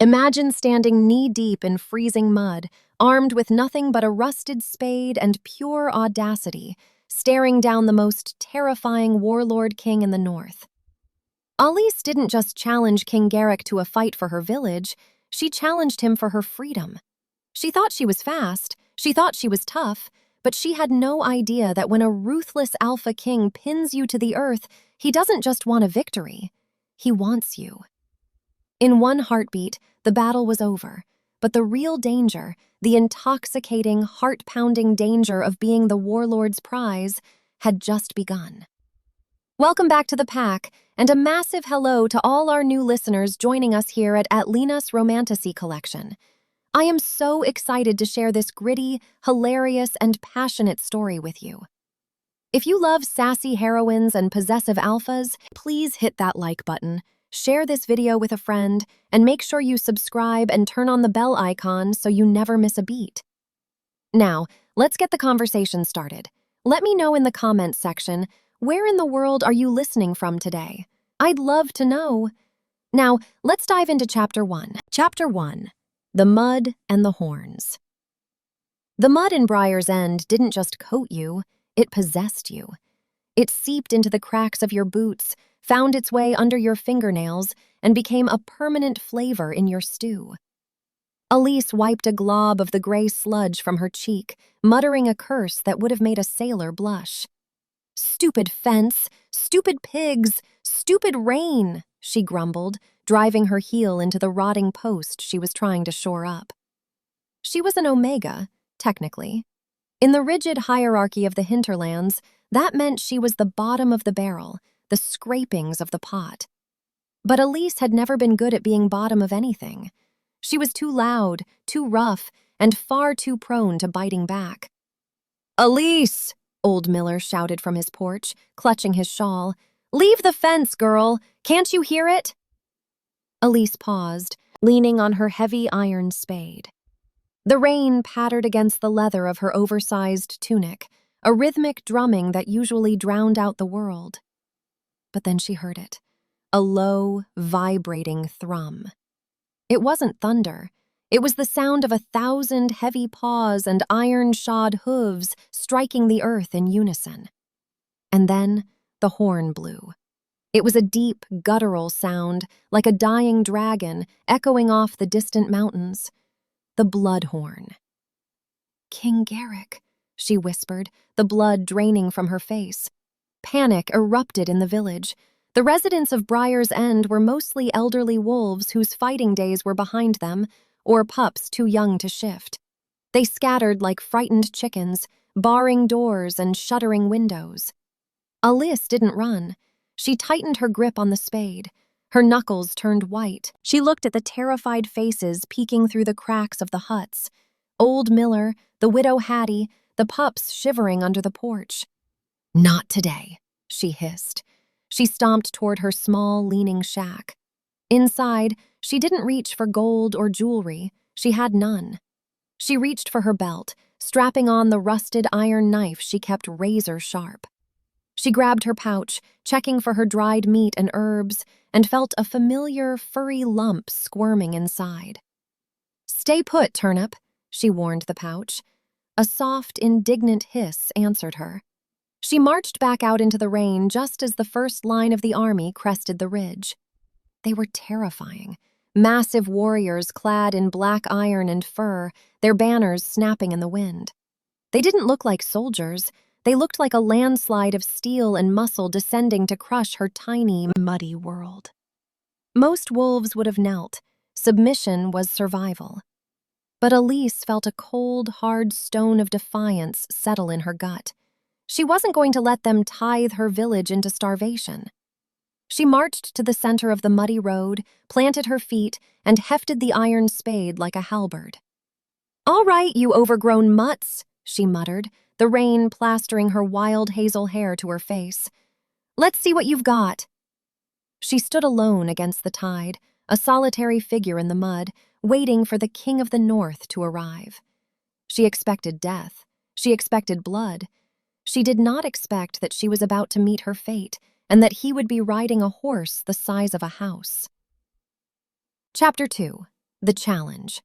Imagine standing knee-deep in freezing mud, armed with nothing but a rusted spade and pure audacity, staring down the most terrifying warlord king in the north. Aalis didn't just challenge King Garrick to a fight for her village, she challenged him for her freedom. She thought she was fast, she thought she was tough, but she had no idea that when a ruthless Alpha King pins you to the earth, he doesn't just want a victory, he wants you. In one heartbeat, the battle was over, but the real danger, the intoxicating, heart-pounding danger of being the warlord's prize, had just begun. Welcome back to the pack, and a massive hello to all our new listeners joining us here at Atlina's Romantasy collection. I am so excited to share this gritty, hilarious, and passionate story with you. If you love sassy heroines and possessive alphas, please hit that like button, share this video with a friend, and make sure you subscribe and turn on the bell icon so you never miss a beat. Now, let's get the conversation started. Let me know in the comments section, where in the world are you listening from today? I'd love to know. Now, let's dive into Chapter 1. Chapter 1. The Mud and the Horns. The mud in Briar's End didn't just coat you, it possessed you. It seeped into the cracks of your boots, found its way under your fingernails, and became a permanent flavor in your stew. Aalis wiped a glob of the gray sludge from her cheek, muttering a curse that would have made a sailor blush. "Stupid fence, stupid pigs, stupid rain," she grumbled, driving her heel into the rotting post she was trying to shore up. She was an Omega, technically. In the rigid hierarchy of the hinterlands, that meant she was the bottom of the barrel, the scrapings of the pot. But Aalis had never been good at being bottom of anything. She was too loud, too rough, and far too prone to biting back. "Aalis!" Old Miller shouted from his porch, clutching his shawl. "Leave the fence, girl! Can't you hear it?" Aalis paused, leaning on her heavy iron spade. The rain pattered against the leather of her oversized tunic, a rhythmic drumming that usually drowned out the world. But then she heard it, a low, vibrating thrum. It wasn't thunder. It was the sound of 1,000 heavy paws and iron-shod hooves striking the earth in unison. And then the horn blew. It was a deep, guttural sound, like a dying dragon echoing off the distant mountains. The blood horn. "King Garrick," she whispered, the blood draining from her face. Panic erupted in the village. The residents of Briar's End were mostly elderly wolves whose fighting days were behind them, or pups too young to shift. They scattered like frightened chickens, barring doors and shuttering windows. Aalis didn't run. She tightened her grip on the spade. Her knuckles turned white. She looked at the terrified faces peeking through the cracks of the huts. Old Miller, the widow Hattie, the pups shivering under the porch. "Not today," she hissed. She stomped toward her small, leaning shack. Inside, she didn't reach for gold or jewelry. She had none. She reached for her belt, strapping on the rusted iron knife she kept razor sharp. She grabbed her pouch, checking for her dried meat and herbs, and felt a familiar, furry lump squirming inside. "Stay put, Turnip," she warned the pouch. A soft, indignant hiss answered her. She marched back out into the rain just as the first line of the army crested the ridge. They were terrifying. Massive warriors clad in black iron and fur, their banners snapping in the wind. They didn't look like soldiers. They looked like a landslide of steel and muscle descending to crush her tiny, muddy world. Most wolves would have knelt. Submission was survival. But Aalis felt a cold, hard stone of defiance settle in her gut. She wasn't going to let them tithe her village into starvation. She marched to the center of the muddy road, planted her feet, and hefted the iron spade like a halberd. "All right, you overgrown mutts," she muttered, the rain plastering her wild hazel hair to her face. "Let's see what you've got." She stood alone against the tide, a solitary figure in the mud, waiting for the King of the North to arrive. She expected death. She expected blood. She did not expect that she was about to meet her fate, and that he would be riding a horse the size of a house. Chapter 2. The challenge.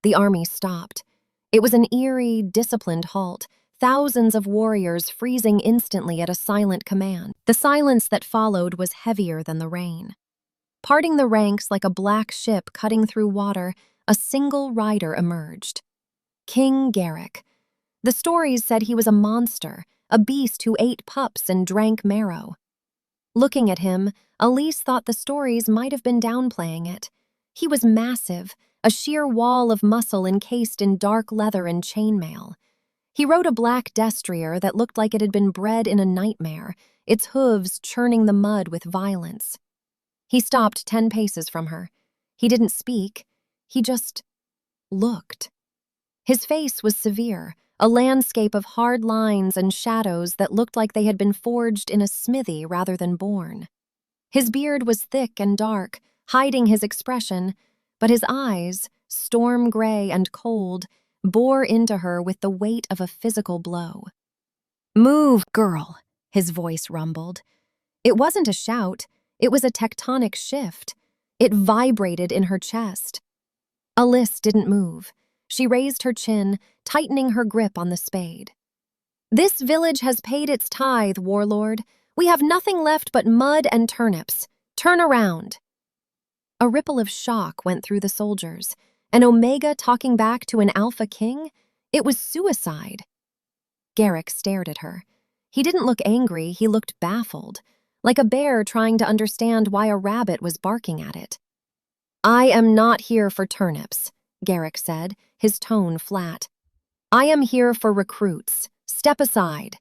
The army stopped. It was an eerie, disciplined halt, thousands of warriors freezing instantly at a silent command. The silence that followed was heavier than the rain. Parting the ranks like a black ship cutting through water, a single rider emerged. King Garrick. The stories said he was a monster, a beast who ate pups and drank marrow. Looking at him, Aalis thought the stories might have been downplaying it. He was massive, a sheer wall of muscle encased in dark leather and chainmail. He rode a black destrier that looked like it had been bred in a nightmare, its hooves churning the mud with violence. He stopped 10 paces from her. He didn't speak. He just looked. His face was severe, a landscape of hard lines and shadows that looked like they had been forged in a smithy rather than born. His beard was thick and dark, hiding his expression, but his eyes, storm gray and cold, bore into her with the weight of a physical blow. "Move, girl," his voice rumbled. It wasn't a shout, it was a tectonic shift. It vibrated in her chest. Aalis didn't move. She raised her chin, tightening her grip on the spade. "This village has paid its tithe, warlord. We have nothing left but mud and turnips. Turn around." A ripple of shock went through the soldiers. An Omega talking back to an Alpha King? It was suicide. Garrick stared at her. He didn't look angry, he looked baffled, like a bear trying to understand why a rabbit was barking at it. "I am not here for turnips," Garrick said, his tone flat. "I am here for recruits. Step aside.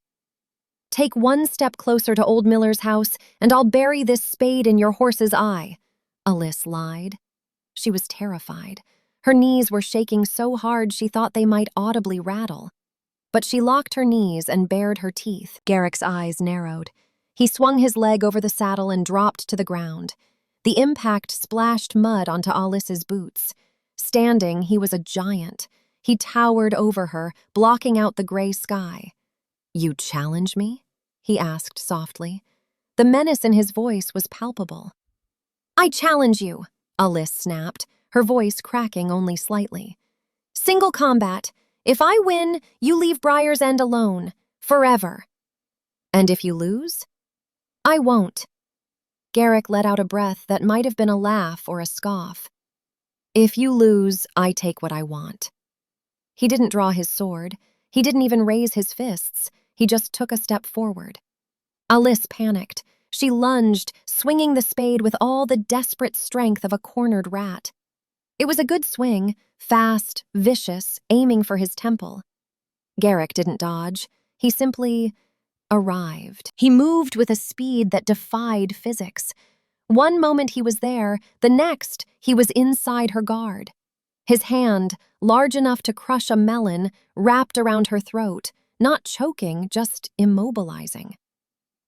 Take one step closer to Old Miller's house, and I'll bury this spade in your horse's eye," Aalis lied. She was terrified. Her knees were shaking so hard she thought they might audibly rattle. But she locked her knees and bared her teeth. Garrick's eyes narrowed. He swung his leg over the saddle and dropped to the ground. The impact splashed mud onto Alis's boots. Standing, he was a giant. He towered over her, blocking out the gray sky. "You challenge me?" he asked softly. The menace in his voice was palpable. "I challenge you," Aalis snapped, her voice cracking only slightly. "Single combat. If I win, you leave Briar's End alone. Forever." "And if you lose?" "I won't." Garrick let out a breath that might have been a laugh or a scoff. "If you lose, I take what I want." He didn't draw his sword. He didn't even raise his fists. He just took a step forward. Aalis panicked. She lunged, swinging the spade with all the desperate strength of a cornered rat. It was a good swing, fast, vicious, aiming for his temple. Garrick didn't dodge. He simply arrived. He moved with a speed that defied physics. One moment he was there, the next he was inside her guard. His hand, large enough to crush a melon, wrapped around her throat, not choking, just immobilizing.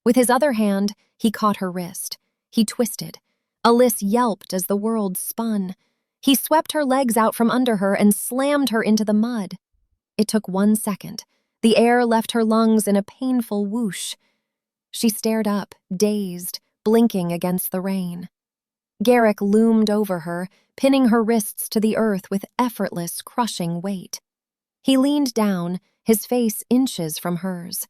With his other hand, he caught her wrist. He twisted. Aalis yelped as the world spun. He swept her legs out from under her and slammed her into the mud. It took 1 second. The air left her lungs in a painful whoosh. She stared up, dazed, blinking against the rain. Garrick loomed over her, pinning her wrists to the earth with effortless, crushing weight. He leaned down, his face inches from hers.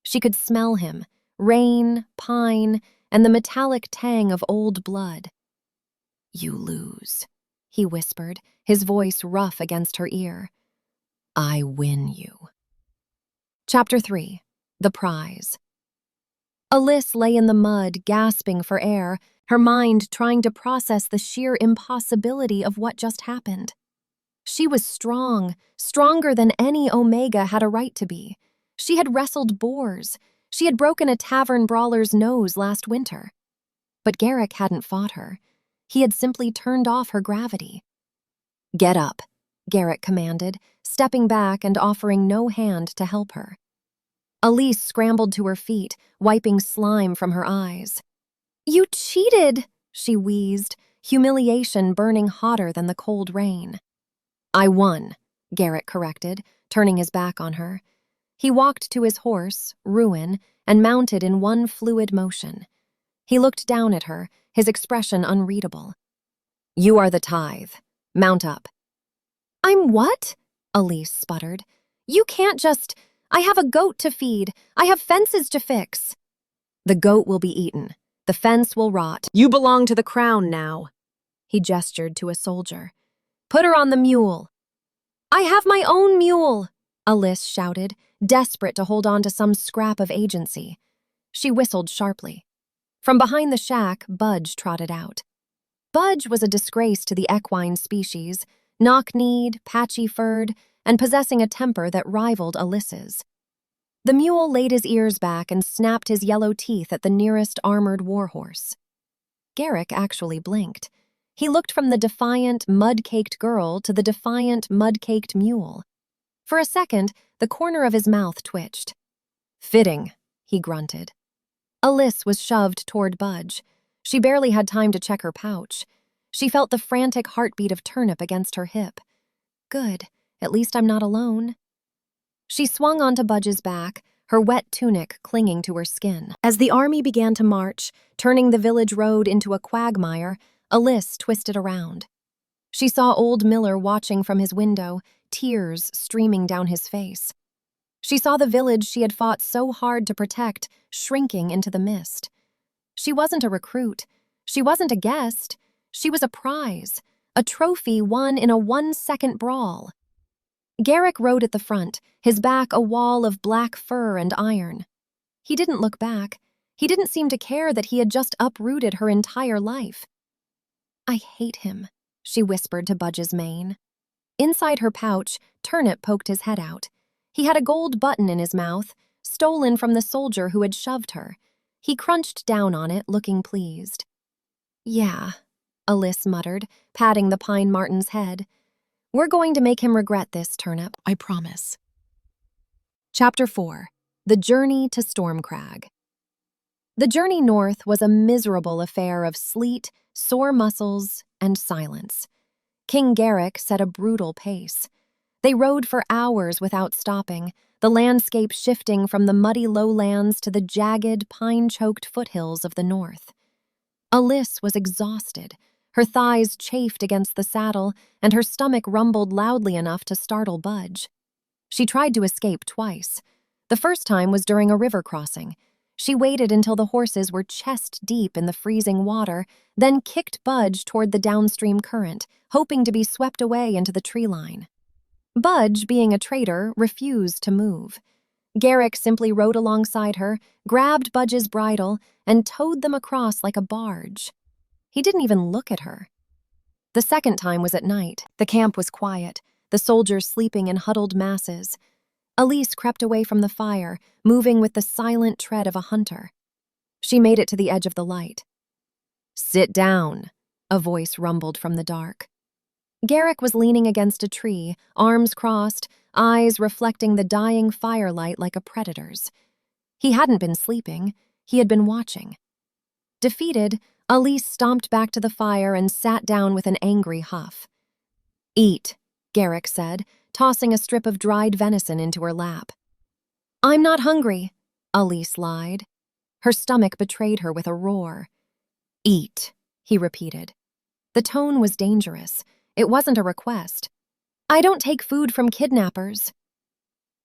She could smell him, rain, pine, and the metallic tang of old blood. "You lose," he whispered, his voice rough against her ear. "I win you." Chapter 3. The Prize. Aalis lay in the mud, gasping for air, her mind trying to process the sheer impossibility of what just happened. She was strong, stronger than any Omega had a right to be. She had wrestled boars. She had broken a tavern brawler's nose last winter. But Garrick hadn't fought her. He had simply turned off her gravity. "Get up," Garrick commanded, stepping back and offering no hand to help her. Aalis scrambled to her feet, wiping slime from her eyes. "You cheated," she wheezed, humiliation burning hotter than the cold rain. "I won," Garrick corrected, turning his back on her. He walked to his horse, Ruin, and mounted in one fluid motion. He looked down at her, his expression unreadable. You are the tithe. Mount up. I'm what? Aalis sputtered. You can't just… I have a goat to feed. I have fences to fix. The goat will be eaten. The fence will rot. You belong to the crown now. He gestured to a soldier. Put her on the mule. I have my own mule, Aalis shouted, desperate to hold on to some scrap of agency. She whistled sharply. From behind the shack, Budge trotted out. Budge was a disgrace to the equine species, knock-kneed, patchy-furred, and possessing a temper that rivaled Aalis's. The mule laid his ears back and snapped his yellow teeth at the nearest armored warhorse. Garrick actually blinked. He looked from the defiant, mud-caked girl to the defiant, mud-caked mule. For a second, the corner of his mouth twitched. Fitting, he grunted. Aalis was shoved toward Budge. She barely had time to check her pouch. She felt the frantic heartbeat of Turnip against her hip. Good, at least I'm not alone. She swung onto Budge's back, her wet tunic clinging to her skin. As the army began to march, turning the village road into a quagmire, Aalis twisted around. She saw old Miller watching from his window, tears streaming down his face. She saw the village she had fought so hard to protect shrinking into the mist. She wasn't a recruit. She wasn't a guest. She was a prize, a trophy won in a 1-second brawl. Garrick rode at the front, his back a wall of black fur and iron. He didn't look back. He didn't seem to care that he had just uprooted her entire life. I hate him, she whispered to Budge's mane. Inside her pouch, Turnip poked his head out. He had a gold button in his mouth, stolen from the soldier who had shoved her. He crunched down on it, looking pleased. Yeah, Aalis muttered, patting the Pine Marten's head. We're going to make him regret this, Turnip, I promise. Chapter 4. The Journey to Stormcrag. The journey north was a miserable affair of sleet, sore muscles, and silence. King Garrick set a brutal pace. They rode for hours without stopping, the landscape shifting from the muddy lowlands to the jagged, pine-choked foothills of the north. Aalis was exhausted. Her thighs chafed against the saddle, and her stomach rumbled loudly enough to startle Budge. She tried to escape twice. The first time was during a river crossing. She waited until the horses were chest-deep in the freezing water, then kicked Budge toward the downstream current, hoping to be swept away into the tree line. Budge, being a traitor, refused to move. Garrick simply rode alongside her, grabbed Budge's bridle, and towed them across like a barge. He didn't even look at her. The second time was at night. The camp was quiet, the soldiers sleeping in huddled masses. Aalis crept away from the fire, moving with the silent tread of a hunter. She made it to the edge of the light. Sit down, a voice rumbled from the dark. Garrick was leaning against a tree, arms crossed, eyes reflecting the dying firelight like a predator's. He hadn't been sleeping, he had been watching. Defeated, Aalis stomped back to the fire and sat down with an angry huff. Eat, Garrick said, tossing a strip of dried venison into her lap. I'm not hungry, Aalis lied. Her stomach betrayed her with a roar. Eat, he repeated. The tone was dangerous. It wasn't a request. I don't take food from kidnappers.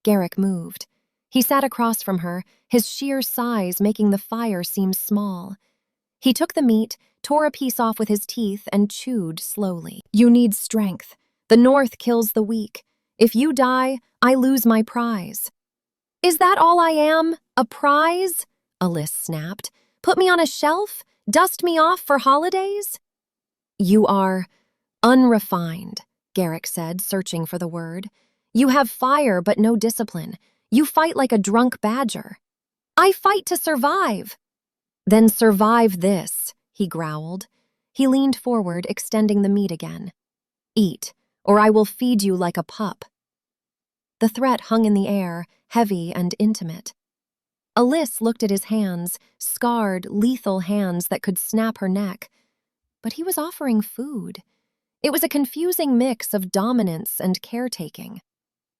Garrick moved. He sat across from her, his sheer size making the fire seem small. He took the meat, tore a piece off with his teeth, and chewed slowly. You need strength. The North kills the weak. If you die, I lose my prize. Is that all I am? A prize? Aalis snapped. Put me on a shelf? Dust me off for holidays? You are unrefined, Garrick said, searching for the word. You have fire but no discipline. You fight like a drunk badger. I fight to survive. Then survive this, he growled. He leaned forward, extending the meat again. Eat, or I will feed you like a pup. The threat hung in the air, heavy and intimate. Aalis looked at his hands, scarred, lethal hands that could snap her neck. But he was offering food. It was a confusing mix of dominance and caretaking.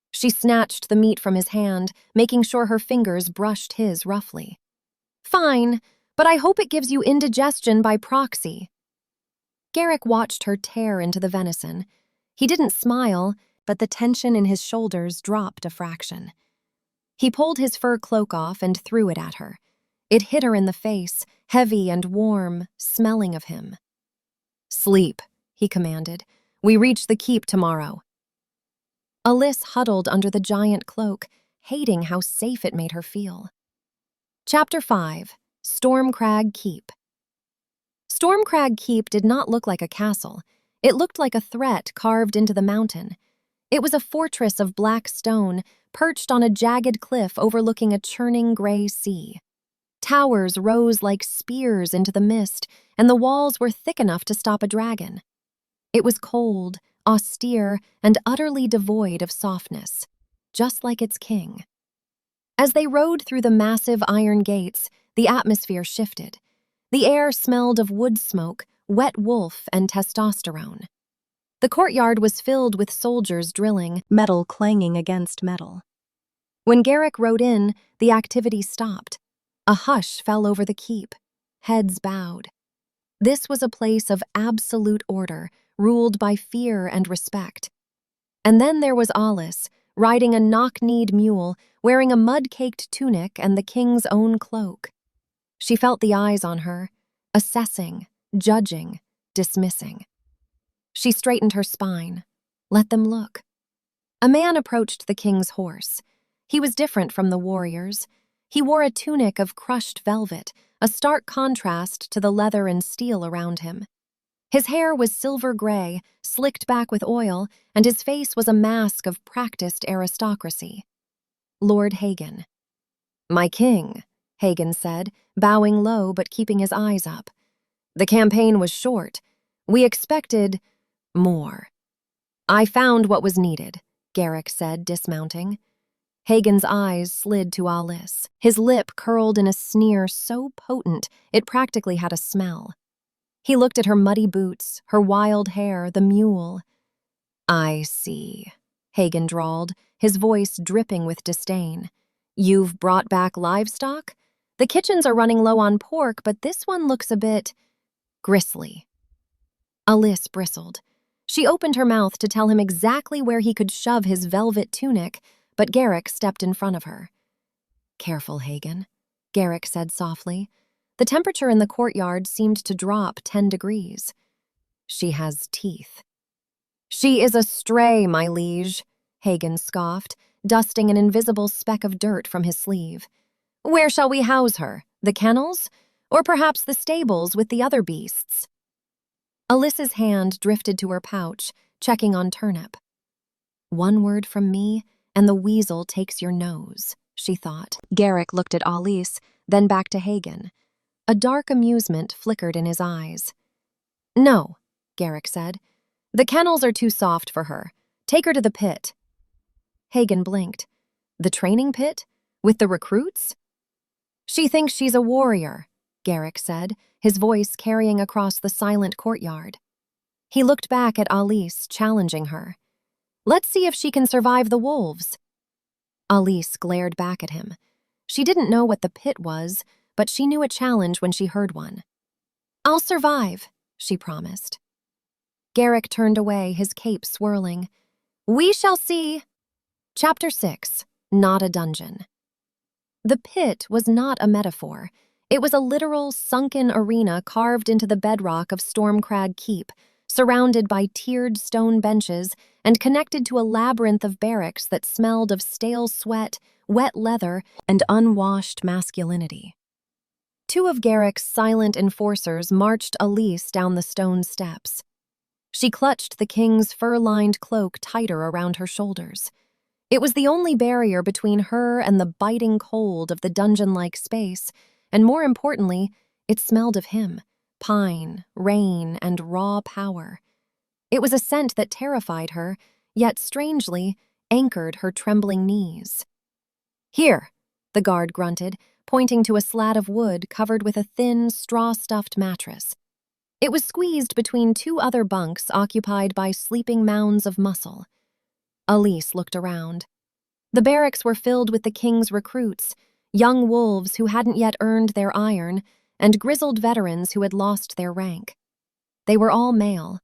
She snatched the meat from his hand, making sure her fingers brushed his roughly. Fine, but I hope it gives you indigestion by proxy. Garrick watched her tear into the venison. He didn't smile, but the tension in his shoulders dropped a fraction. He pulled his fur cloak off and threw it at her. It hit her in the face, heavy and warm, smelling of him. "Sleep," he commanded. "We reach the keep tomorrow." Aalis huddled under the giant cloak, hating how safe it made her feel. Chapter 5. Stormcrag Keep. Stormcrag Keep did not look like a castle. It looked like a threat carved into the mountain. It was a fortress of black stone, perched on a jagged cliff overlooking a churning gray sea. Towers rose like spears into the mist, and the walls were thick enough to stop a dragon. It was cold, austere, and utterly devoid of softness, just like its king. As they rode through the massive iron gates, the atmosphere shifted. The air smelled of wood smoke, wet wolf, and testosterone. The courtyard was filled with soldiers drilling, metal clanging against metal. When Garrick rode in, the activity stopped. A hush fell over the keep. Heads bowed. This was a place of absolute order, ruled by fear and respect. And then there was Aalis, riding a knock-kneed mule, wearing a mud-caked tunic and the king's own cloak. She felt the eyes on her, assessing, judging, dismissing. She straightened her spine. Let them look. A man approached the king's horse. He was different from the warriors. He wore a tunic of crushed velvet, a stark contrast to the leather and steel around him. His hair was silver gray, slicked back with oil, and his face was a mask of practiced aristocracy. Lord Hagen. "My king," Hagen said, bowing low but keeping his eyes up. "The campaign was short. We expected more." "I found what was needed," Garrick said, dismounting. Hagen's eyes slid to Aalis. His lip curled in a sneer so potent it practically had a smell. He looked at her muddy boots, her wild hair, the mule. "I see," Hagen drawled, his voice dripping with disdain. "You've brought back livestock? The kitchens are running low on pork, but this one looks a bit gristly." Aalis bristled. She opened her mouth to tell him exactly where he could shove his velvet tunic, but Garrick stepped in front of her. "Careful, Hagen," Garrick said softly. The temperature in the courtyard seemed to drop 10 degrees. "She has teeth." "She is a stray, my liege," Hagen scoffed, dusting an invisible speck of dirt from his sleeve. "Where shall we house her? The kennels? Or perhaps the stables with the other beasts?" Alis's hand drifted to her pouch, checking on Turnip. "One word from me, and the weasel takes your nose," she thought. Garrick looked at Aalis, then back to Hagen. A dark amusement flickered in his eyes. "No," Garrick said. "The kennels are too soft for her. Take her to the pit." Hagen blinked. "The training pit? With the recruits?" "She thinks she's a warrior," Garrick said, his voice carrying across the silent courtyard. He looked back at Aalis, challenging her. "Let's see if she can survive the wolves." Aalis glared back at him. She didn't know what the pit was, but she knew a challenge when she heard one. "I'll survive," she promised. Garrick turned away, his cape swirling. "We shall see." Chapter 6. Not a Dungeon. The pit was not a metaphor. It was a literal, sunken arena carved into the bedrock of Stormcrag Keep, surrounded by tiered stone benches and connected to a labyrinth of barracks that smelled of stale sweat, wet leather, and unwashed masculinity. Two of Garrick's silent enforcers marched Aalis down the stone steps. She clutched the king's fur-lined cloak tighter around her shoulders. It was the only barrier between her and the biting cold of the dungeon-like space, and more importantly, it smelled of him, pine, rain, and raw power. It was a scent that terrified her, yet strangely anchored her trembling knees. "Here," the guard grunted, pointing to a slat of wood covered with a thin, straw-stuffed mattress. It was squeezed between two other bunks occupied by sleeping mounds of muscle. Aalis looked around. The barracks were filled with the king's recruits, young wolves who hadn't yet earned their iron, and grizzled veterans who had lost their rank. They were all male,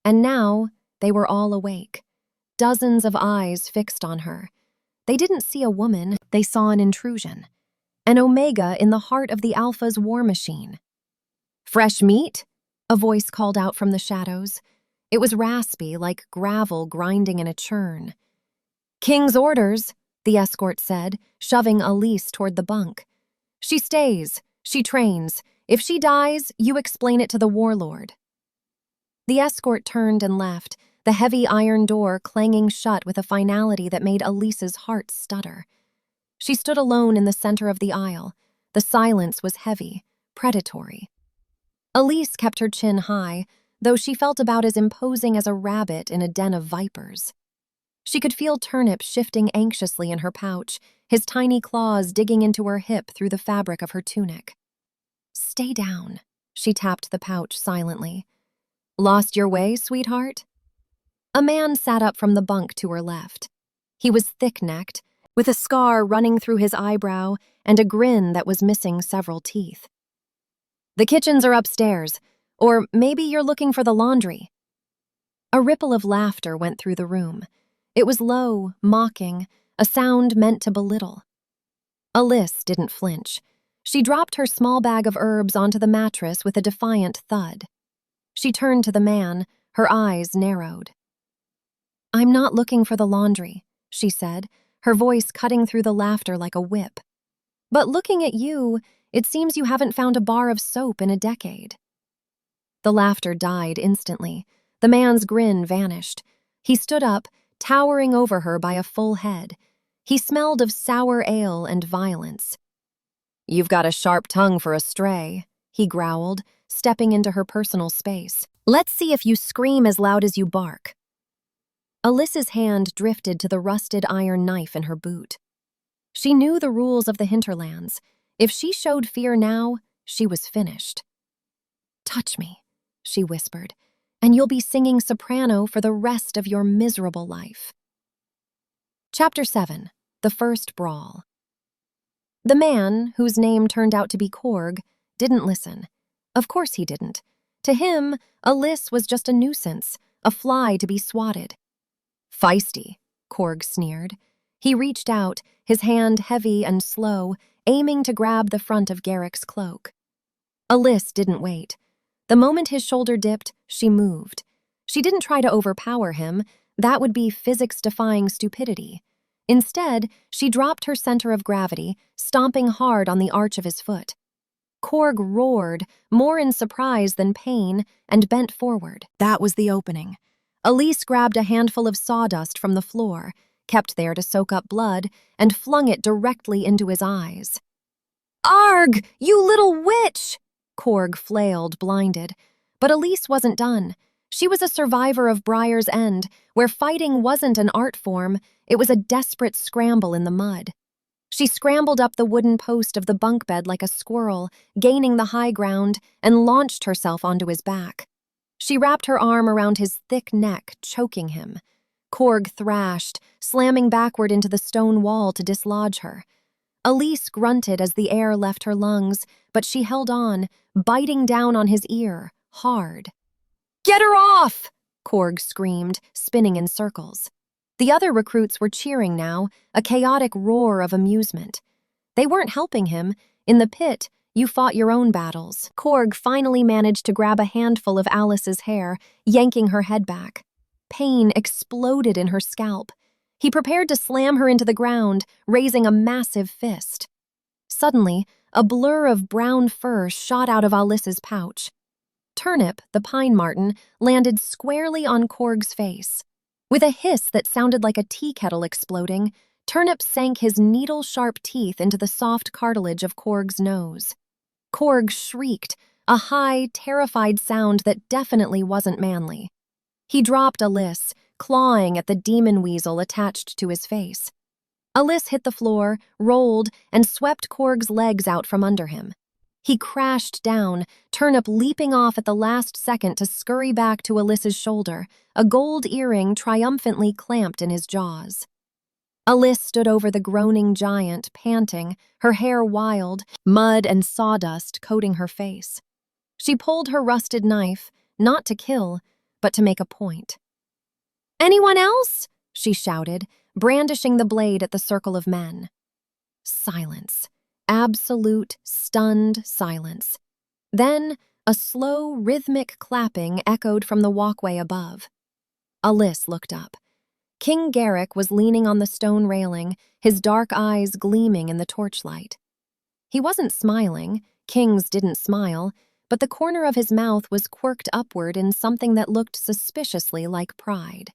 and now they were all awake. Dozens of eyes fixed on her. They didn't see a woman, they saw an intrusion. An omega in the heart of the Alpha's war machine. "Fresh meat?" a voice called out from the shadows. It was raspy, like gravel grinding in a churn. "King's orders," the escort said, shoving Aalis toward the bunk. "She stays, she trains. If she dies, you explain it to the warlord." The escort turned and left, the heavy iron door clanging shut with a finality that made Alis's heart stutter. She stood alone in the center of the aisle. The silence was heavy, predatory. Aalis kept her chin high, though she felt about as imposing as a rabbit in a den of vipers. She could feel Turnip shifting anxiously in her pouch, his tiny claws digging into her hip through the fabric of her tunic. "Stay down," she tapped the pouch silently. "Lost your way, sweetheart?" A man sat up from the bunk to her left. He was thick-necked, with a scar running through his eyebrow and a grin that was missing several teeth. "The kitchens are upstairs, or maybe you're looking for the laundry." A ripple of laughter went through the room. It was low, mocking, a sound meant to belittle. Aalis didn't flinch. She dropped her small bag of herbs onto the mattress with a defiant thud. She turned to the man, her eyes narrowed. "I'm not looking for the laundry," she said, her voice cutting through the laughter like a whip. "But looking at you, it seems you haven't found a bar of soap in a decade." The laughter died instantly. The man's grin vanished. He stood up, towering over her by a full head. He smelled of sour ale and violence. "You've got a sharp tongue for a stray," he growled, stepping into her personal space. "Let's see if you scream as loud as you bark." Alis's hand drifted to the rusted iron knife in her boot. She knew the rules of the hinterlands. If she showed fear now, she was finished. "Touch me," she whispered, "and you'll be singing soprano for the rest of your miserable life." Chapter 7. The First Brawl. The man, whose name turned out to be Korg, didn't listen. Of course he didn't. To him, Aalis was just a nuisance, a fly to be swatted. "Feisty," Korg sneered. He reached out, his hand heavy and slow, aiming to grab the front of Garrick's cloak. Aalis didn't wait. The moment his shoulder dipped, she moved. She didn't try to overpower him. That would be physics-defying stupidity. Instead, she dropped her center of gravity, stomping hard on the arch of his foot. Korg roared, more in surprise than pain, and bent forward. That was the opening. Aalis grabbed a handful of sawdust from the floor, kept there to soak up blood, and flung it directly into his eyes. "Arg, you little witch!" Korg flailed, blinded. But Aalis wasn't done. She was a survivor of Briar's End, where fighting wasn't an art form, it was a desperate scramble in the mud. She scrambled up the wooden post of the bunk bed like a squirrel, gaining the high ground, and launched herself onto his back. She wrapped her arm around his thick neck, choking him. Korg thrashed, slamming backward into the stone wall to dislodge her. Aalis grunted as the air left her lungs, but she held on, biting down on his ear, hard. "Get her off!" Korg screamed, spinning in circles. The other recruits were cheering now, a chaotic roar of amusement. They weren't helping him. In the pit, you fought your own battles. Korg finally managed to grab a handful of Alis's hair, yanking her head back. Pain exploded in her scalp. He prepared to slam her into the ground, raising a massive fist. Suddenly, a blur of brown fur shot out of Alis's pouch. Turnip, the Pine Marten, landed squarely on Korg's face. With a hiss that sounded like a tea kettle exploding, Turnip sank his needle-sharp teeth into the soft cartilage of Korg's nose. Korg shrieked, a high, terrified sound that definitely wasn't manly. He dropped Aalis, clawing at the demon weasel attached to his face. Aalis hit the floor, rolled, and swept Korg's legs out from under him. He crashed down, Turnip leaping off at the last second to scurry back to Alis's shoulder, a gold earring triumphantly clamped in his jaws. Aalis stood over the groaning giant, panting, her hair wild, mud and sawdust coating her face. She pulled her rusted knife, not to kill, but to make a point. "Anyone else?" she shouted, brandishing the blade at the circle of men. Silence. Absolute, stunned silence. Then, a slow, rhythmic clapping echoed from the walkway above. Aalis looked up. King Garrick was leaning on the stone railing, his dark eyes gleaming in the torchlight. He wasn't smiling, kings didn't smile, but the corner of his mouth was quirked upward in something that looked suspiciously like pride.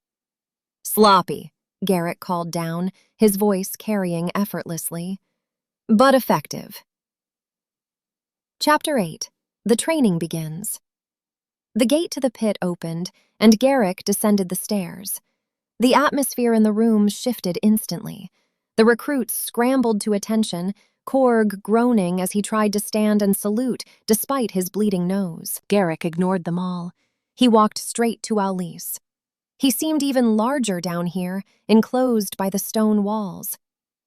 "Sloppy," Garrick called down, his voice carrying effortlessly, "but effective." Chapter 8. The Training Begins. The gate to the pit opened, and Garrick descended the stairs. The atmosphere in the room shifted instantly. The recruits scrambled to attention, Korg groaning as he tried to stand and salute despite his bleeding nose. Garrick ignored them all. He walked straight to Aalis. He seemed even larger down here, enclosed by the stone walls.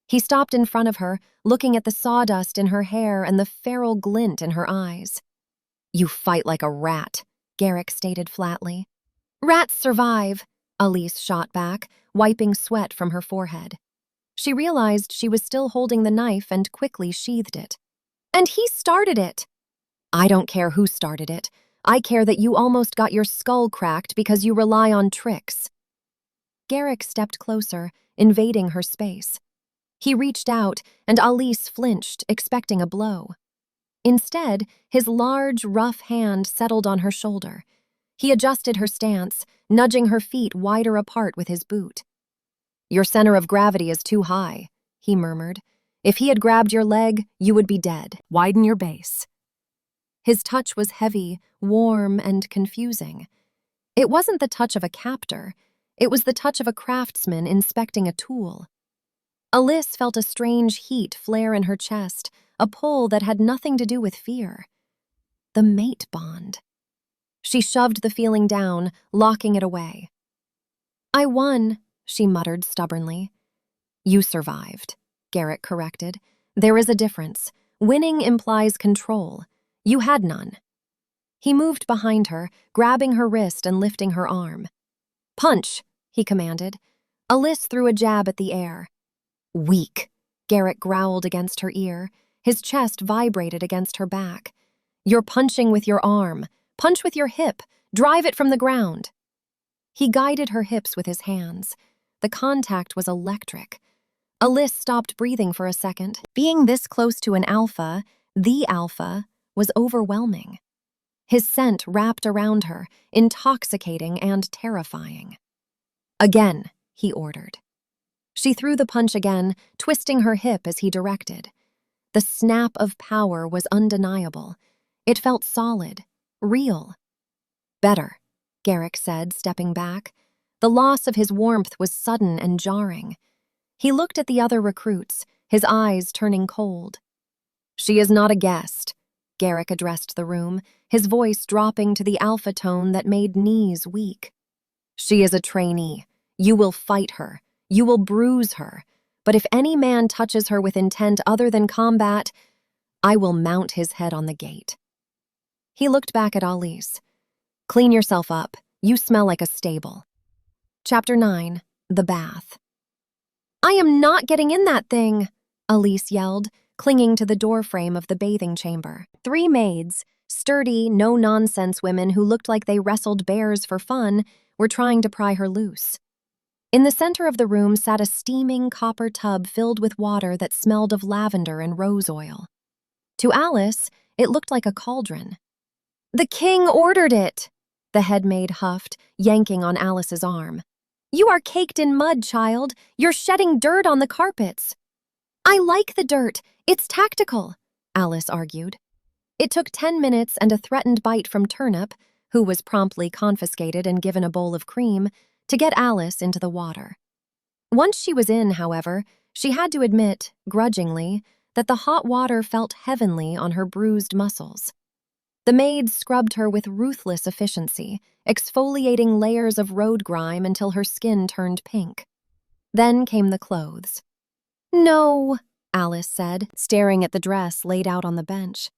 He stopped in front of her, looking at the sawdust in her hair and the feral glint in her eyes. "You fight like a rat," Garrick stated flatly. "Rats survive," Aalis shot back, wiping sweat from her forehead. She realized she was still holding the knife and quickly sheathed it. "And he started it." "I don't care who started it. I care that you almost got your skull cracked because you rely on tricks." Garrick stepped closer, invading her space. He reached out, and Aalis flinched, expecting a blow. Instead, his large, rough hand settled on her shoulder. He adjusted her stance, nudging her feet wider apart with his boot. "Your center of gravity is too high," he murmured. "If he had grabbed your leg, you would be dead. Widen your base." His touch was heavy, warm, and confusing. It wasn't the touch of a captor. It was the touch of a craftsman inspecting a tool. Aalis felt a strange heat flare in her chest, a pull that had nothing to do with fear. The mate bond. She shoved the feeling down, locking it away. "I won," she muttered stubbornly. "You survived," Garrick corrected. "There is a difference. Winning implies control. You had none." He moved behind her, grabbing her wrist and lifting her arm. "Punch," he commanded. Aalis threw a jab at the air. "Weak," Garrick growled against her ear. His chest vibrated against her back. "You're punching with your arm. Punch with your hip. Drive it from the ground." He guided her hips with his hands. The contact was electric. Aalis stopped breathing for a second. Being this close to an alpha, the alpha, was overwhelming. His scent wrapped around her, intoxicating and terrifying. "Again," he ordered. She threw the punch again, twisting her hip as he directed. The snap of power was undeniable. It felt solid, real. "Better," Garrick said, stepping back. The loss of his warmth was sudden and jarring. He looked at the other recruits, his eyes turning cold. "She is not a guest," Garrick addressed the room, his voice dropping to the alpha tone that made knees weak. "She is a trainee. You will fight her. You will bruise her. But if any man touches her with intent other than combat, I will mount his head on the gate." He looked back at Aalis. "Clean yourself up. You smell like a stable." Chapter 9. The Bath. "I am not getting in that thing," Aalis yelled, clinging to the doorframe of the bathing chamber. 3 maids, sturdy, no-nonsense women who looked like they wrestled bears for fun, were trying to pry her loose. In the center of the room sat a steaming copper tub filled with water that smelled of lavender and rose oil. To Aalis, it looked like a cauldron. "The king ordered it," the head maid huffed, yanking on Alis's arm. "You are caked in mud, child. You're shedding dirt on the carpets." "I like the dirt. It's tactical," Aalis argued. It took 10 minutes and a threatened bite from Turnip, who was promptly confiscated and given a bowl of cream, to get Aalis into the water. Once she was in, however, she had to admit, grudgingly, that the hot water felt heavenly on her bruised muscles. The maids scrubbed her with ruthless efficiency, exfoliating layers of road grime until her skin turned pink. Then came the clothes. "No," Aalis said, staring at the dress laid out on the bench.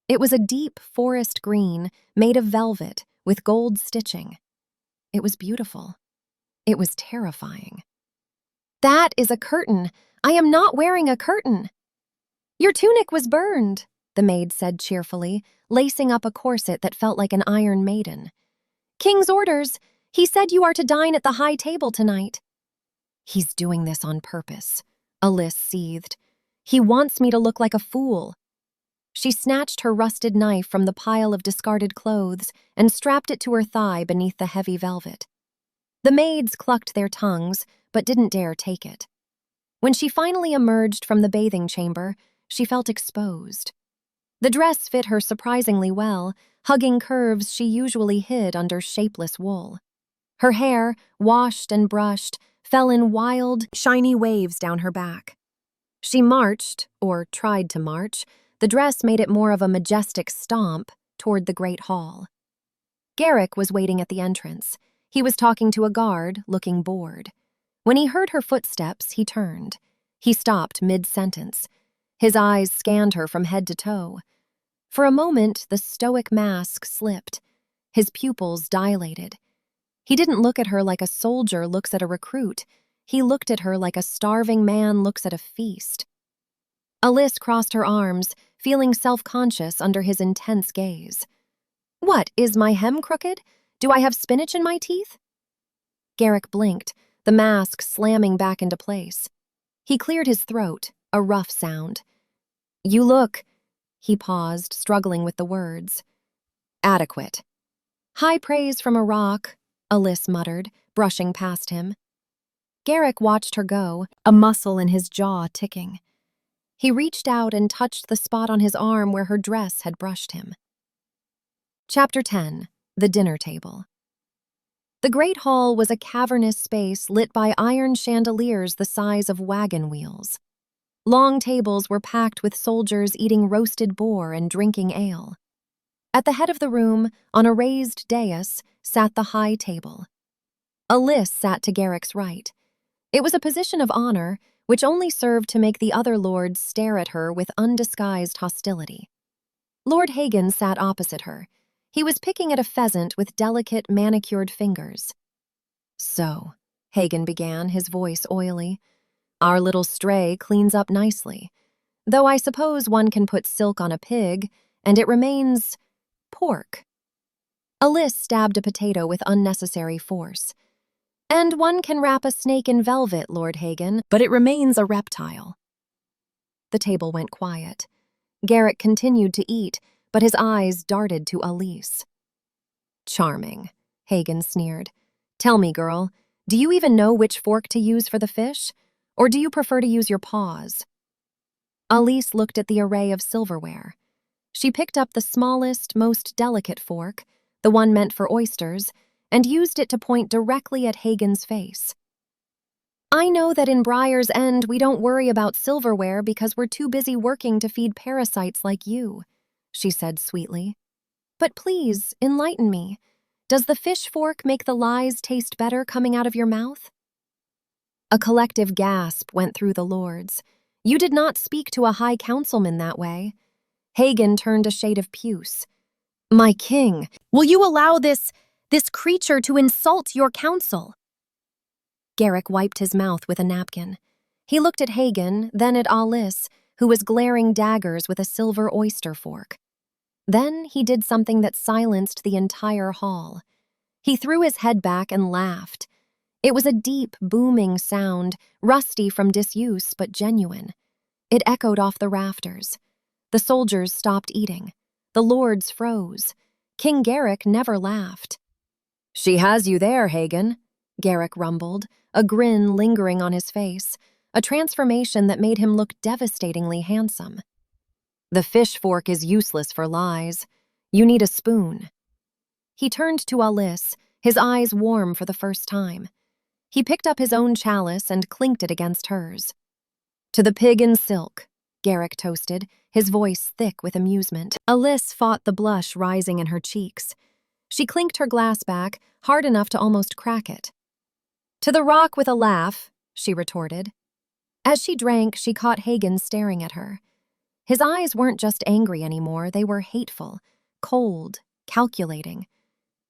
It was a deep forest green, made of velvet, with gold stitching. It was beautiful. It was terrifying. "That is a curtain. I am not wearing a curtain." "Your tunic was burned," the maid said cheerfully, lacing up a corset that felt like an iron maiden. "King's orders. He said you are to dine at the high table tonight." "He's doing this on purpose," Aalis seethed. "He wants me to look like a fool." She snatched her rusted knife from the pile of discarded clothes and strapped it to her thigh beneath the heavy velvet. The maids clucked their tongues, but didn't dare take it. When she finally emerged from the bathing chamber, she felt exposed. The dress fit her surprisingly well, hugging curves she usually hid under shapeless wool. Her hair, washed and brushed, fell in wild, shiny waves down her back. She marched, or tried to march. The dress made it more of a majestic stomp toward the great hall. Garrick was waiting at the entrance. He was talking to a guard, looking bored. When he heard her footsteps, he turned. He stopped mid-sentence. His eyes scanned her from head to toe. For a moment, the stoic mask slipped. His pupils dilated. He didn't look at her like a soldier looks at a recruit. He looked at her like a starving man looks at a feast. Aalis crossed her arms, feeling self-conscious under his intense gaze. "What, is my hem crooked? Do I have spinach in my teeth?" Garrick blinked, the mask slamming back into place. He cleared his throat, a rough sound. "You look—" He paused, struggling with the words. "Adequate." "High praise from a rock," Aalis muttered, brushing past him. Garrick watched her go, a muscle in his jaw ticking. He reached out and touched the spot on his arm where her dress had brushed him. Chapter 10. The Dinner Table. The Great Hall was a cavernous space lit by iron chandeliers the size of wagon wheels. Long tables were packed with soldiers eating roasted boar and drinking ale. At the head of the room, on a raised dais, sat the high table. Aalis sat to Garrick's right. It was a position of honor, which only served to make the other lords stare at her with undisguised hostility. Lord Hagen sat opposite her. He was picking at a pheasant with delicate, manicured fingers. "So," Hagen began, his voice oily, "our little stray cleans up nicely. Though I suppose one can put silk on a pig, and it remains pork." Aalis stabbed a potato with unnecessary force. "And one can wrap a snake in velvet, Lord Hagen, but it remains a reptile." The table went quiet. Garrick continued to eat, but his eyes darted to Aalis. "Charming," Hagen sneered. "Tell me, girl, do you even know which fork to use for the fish? Or do you prefer to use your paws?" Aalis looked at the array of silverware. She picked up the smallest, most delicate fork, the one meant for oysters, and used it to point directly at Hagen's face. "I know that in Briar's End we don't worry about silverware because we're too busy working to feed parasites like you," she said sweetly. "But please, enlighten me. Does the fish fork make the lies taste better coming out of your mouth?" A collective gasp went through the lords. You did not speak to a high councilman that way. Hagen turned a shade of puce. "My king, will you allow this creature to insult your council?" Garrick wiped his mouth with a napkin. He looked at Hagen, then at Aalis, who was glaring daggers with a silver oyster fork. Then he did something that silenced the entire hall. He threw his head back and laughed. It was a deep, booming sound, rusty from disuse but genuine. It echoed off the rafters. The soldiers stopped eating. The lords froze. King Garrick never laughed. "She has you there, Hagen," Garrick rumbled, a grin lingering on his face, a transformation that made him look devastatingly handsome. "The fish fork is useless for lies. You need a spoon." He turned to Aalis, his eyes warm for the first time. He picked up his own chalice and clinked it against hers. "To the pig in silk," Garrick toasted, his voice thick with amusement. Aalis fought the blush rising in her cheeks. She clinked her glass back, hard enough to almost crack it. "To the rock with a laugh," she retorted. As she drank, she caught Hagen staring at her. His eyes weren't just angry anymore, they were hateful, cold, calculating.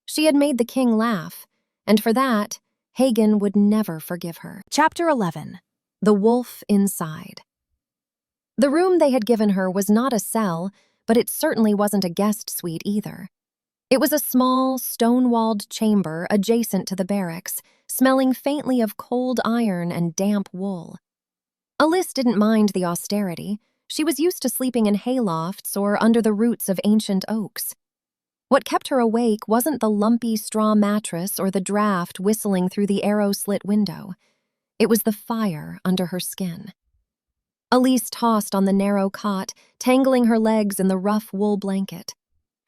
She had made the king laugh, and for that, Hagen would never forgive her. Chapter 11. The Wolf Inside. The room they had given her was not a cell, but it certainly wasn't a guest suite either. It was a small, stone-walled chamber adjacent to the barracks, smelling faintly of cold iron and damp wool. Aalis didn't mind the austerity. She was used to sleeping in haylofts or under the roots of ancient oaks. What kept her awake wasn't the lumpy straw mattress or the draft whistling through the arrow-slit window. It was the fire under her skin. Aalis tossed on the narrow cot, tangling her legs in the rough wool blanket.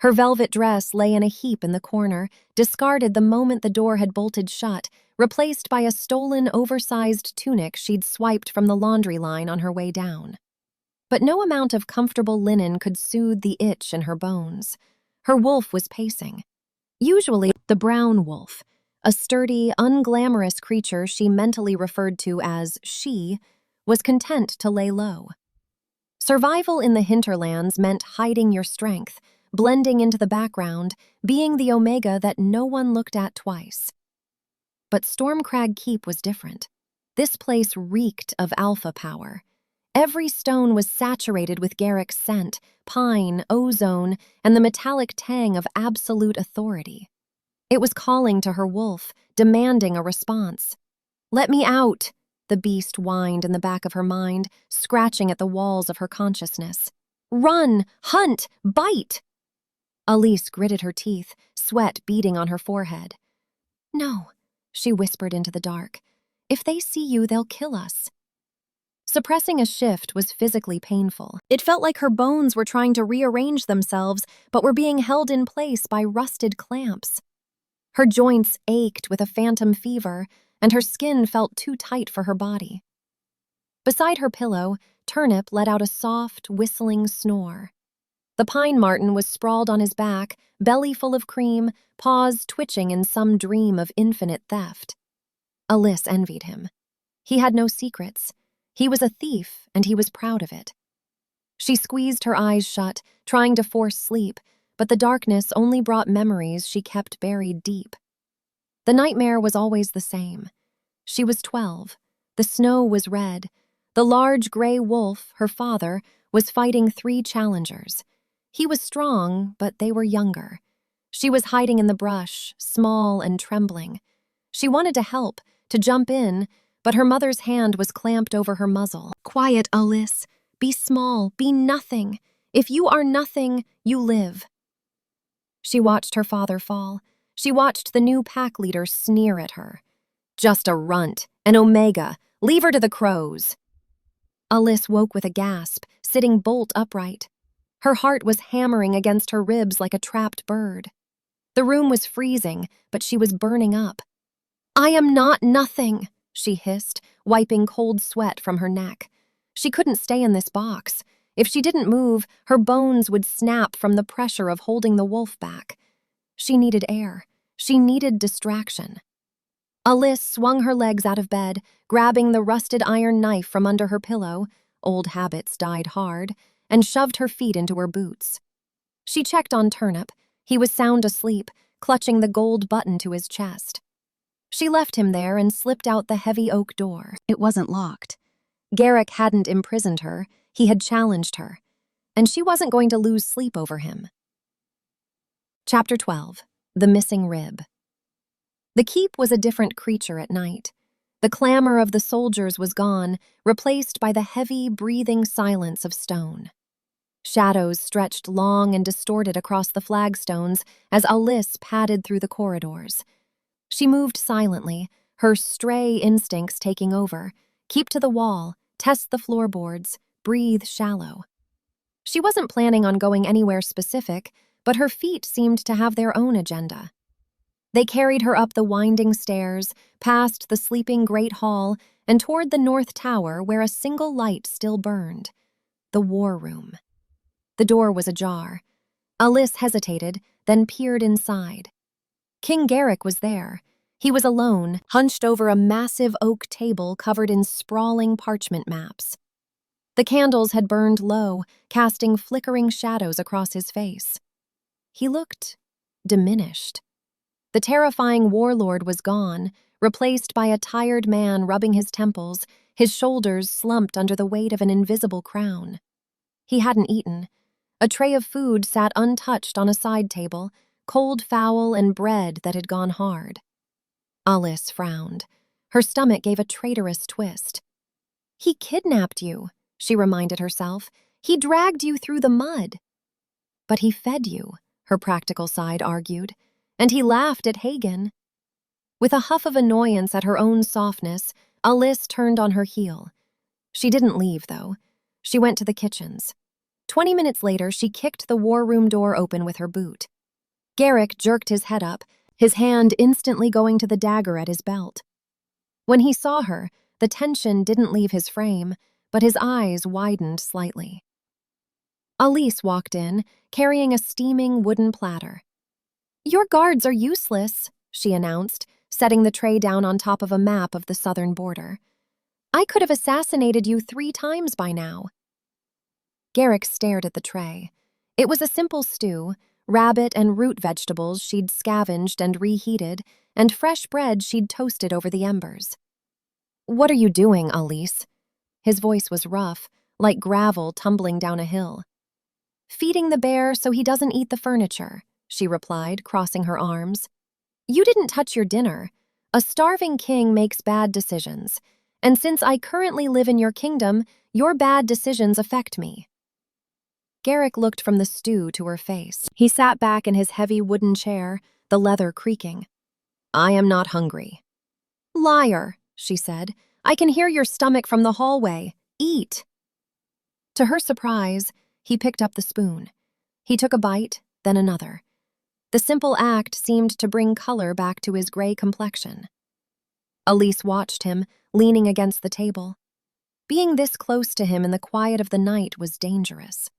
Her velvet dress lay in a heap in the corner, discarded the moment the door had bolted shut, replaced by a stolen, oversized tunic she'd swiped from the laundry line on her way down. But no amount of comfortable linen could soothe the itch in her bones. Her wolf was pacing. Usually the brown wolf, a sturdy, unglamorous creature she mentally referred to as she, was content to lay low. Survival in the hinterlands meant hiding your strength, blending into the background, being the omega that no one looked at twice. But Stormcrag Keep was different. This place reeked of alpha power. Every stone was saturated with Garrick's scent, pine, ozone, and the metallic tang of absolute authority. It was calling to her wolf, demanding a response. "Let me out," the beast whined in the back of her mind, scratching at the walls of her consciousness. "Run! Hunt! Bite!" Aalis gritted her teeth, sweat beading on her forehead. "No," she whispered into the dark. "If they see you, they'll kill us." Suppressing a shift was physically painful. It felt like her bones were trying to rearrange themselves, but were being held in place by rusted clamps. Her joints ached with a phantom fever, and her skin felt too tight for her body. Beside her pillow, Turnip let out a soft, whistling snore. The pine marten was sprawled on his back, belly full of cream, paws twitching in some dream of infinite theft. Aalis envied him. He had no secrets. He was a thief, and he was proud of it. She squeezed her eyes shut, trying to force sleep, but the darkness only brought memories she kept buried deep. The nightmare was always the same. She was 12. The snow was red. The large gray wolf, her father, was fighting 3 challengers. He was strong, but they were younger. She was hiding in the brush, small and trembling. She wanted to help, to jump in, but her mother's hand was clamped over her muzzle. "Quiet, Aalis. Be small. Be nothing. If you are nothing, you live." She watched her father fall. She watched the new pack leader sneer at her. "Just a runt, an omega. Leave her to the crows." Aalis woke with a gasp, sitting bolt upright. Her heart was hammering against her ribs like a trapped bird. The room was freezing, but she was burning up. "I am not nothing," she hissed, wiping cold sweat from her neck. She couldn't stay in this box. If she didn't move, her bones would snap from the pressure of holding the wolf back. She needed air. She needed distraction. Aalis swung her legs out of bed, grabbing the rusted iron knife from under her pillow, old habits died hard, and shoved her feet into her boots. She checked on Turnip. He was sound asleep, clutching the gold button to his chest. She left him there and slipped out the heavy oak door. It wasn't locked. Garrick hadn't imprisoned her, he had challenged her, and she wasn't going to lose sleep over him. Chapter 12. The Missing Rib. The keep was a different creature at night. The clamor of the soldiers was gone, replaced by the heavy, breathing silence of stone. Shadows stretched long and distorted across the flagstones as Aalis padded through the corridors. She moved silently, her stray instincts taking over. Keep to the wall, test the floorboards, breathe shallow. She wasn't planning on going anywhere specific, but her feet seemed to have their own agenda. They carried her up the winding stairs, past the sleeping Great Hall, and toward the North Tower where a single light still burned. The war room. The door was ajar. Aalis hesitated, then peered inside. King Garrick was there. He was alone, hunched over a massive oak table covered in sprawling parchment maps. The candles had burned low, casting flickering shadows across his face. He looked diminished. The terrifying warlord was gone, replaced by a tired man rubbing his temples, his shoulders slumped under the weight of an invisible crown. He hadn't eaten. A tray of food sat untouched on a side table, cold fowl and bread that had gone hard. Aalis frowned. Her stomach gave a traitorous twist. "He kidnapped you," she reminded herself. "He dragged you through the mud." "But he fed you," her practical side argued, "and he laughed at Hagen." With a huff of annoyance at her own softness, Aalis turned on her heel. She didn't leave, though. She went to the kitchens. 20 minutes later, she kicked the war room door open with her boot. Garrick jerked his head up, his hand instantly going to the dagger at his belt. When he saw her, the tension didn't leave his frame, but his eyes widened slightly. Aalis walked in, carrying a steaming wooden platter. "Your guards are useless," she announced, setting the tray down on top of a map of the southern border. "I could have assassinated you 3 times by now." Garrick stared at the tray. It was a simple stew, rabbit and root vegetables she'd scavenged and reheated, and fresh bread she'd toasted over the embers. "What are you doing, Aalis?" His voice was rough, like gravel tumbling down a hill. "Feeding the bear so he doesn't eat the furniture," she replied, crossing her arms. "You didn't touch your dinner. A starving king makes bad decisions, and since I currently live in your kingdom, your bad decisions affect me." Garrick looked from the stew to her face. He sat back in his heavy wooden chair, the leather creaking. "I am not hungry." "Liar," she said. "I can hear your stomach from the hallway. Eat." To her surprise, he picked up the spoon. He took a bite, then another. The simple act seemed to bring color back to his gray complexion. Aalis watched him, leaning against the table. Being this close to him in the quiet of the night was dangerous.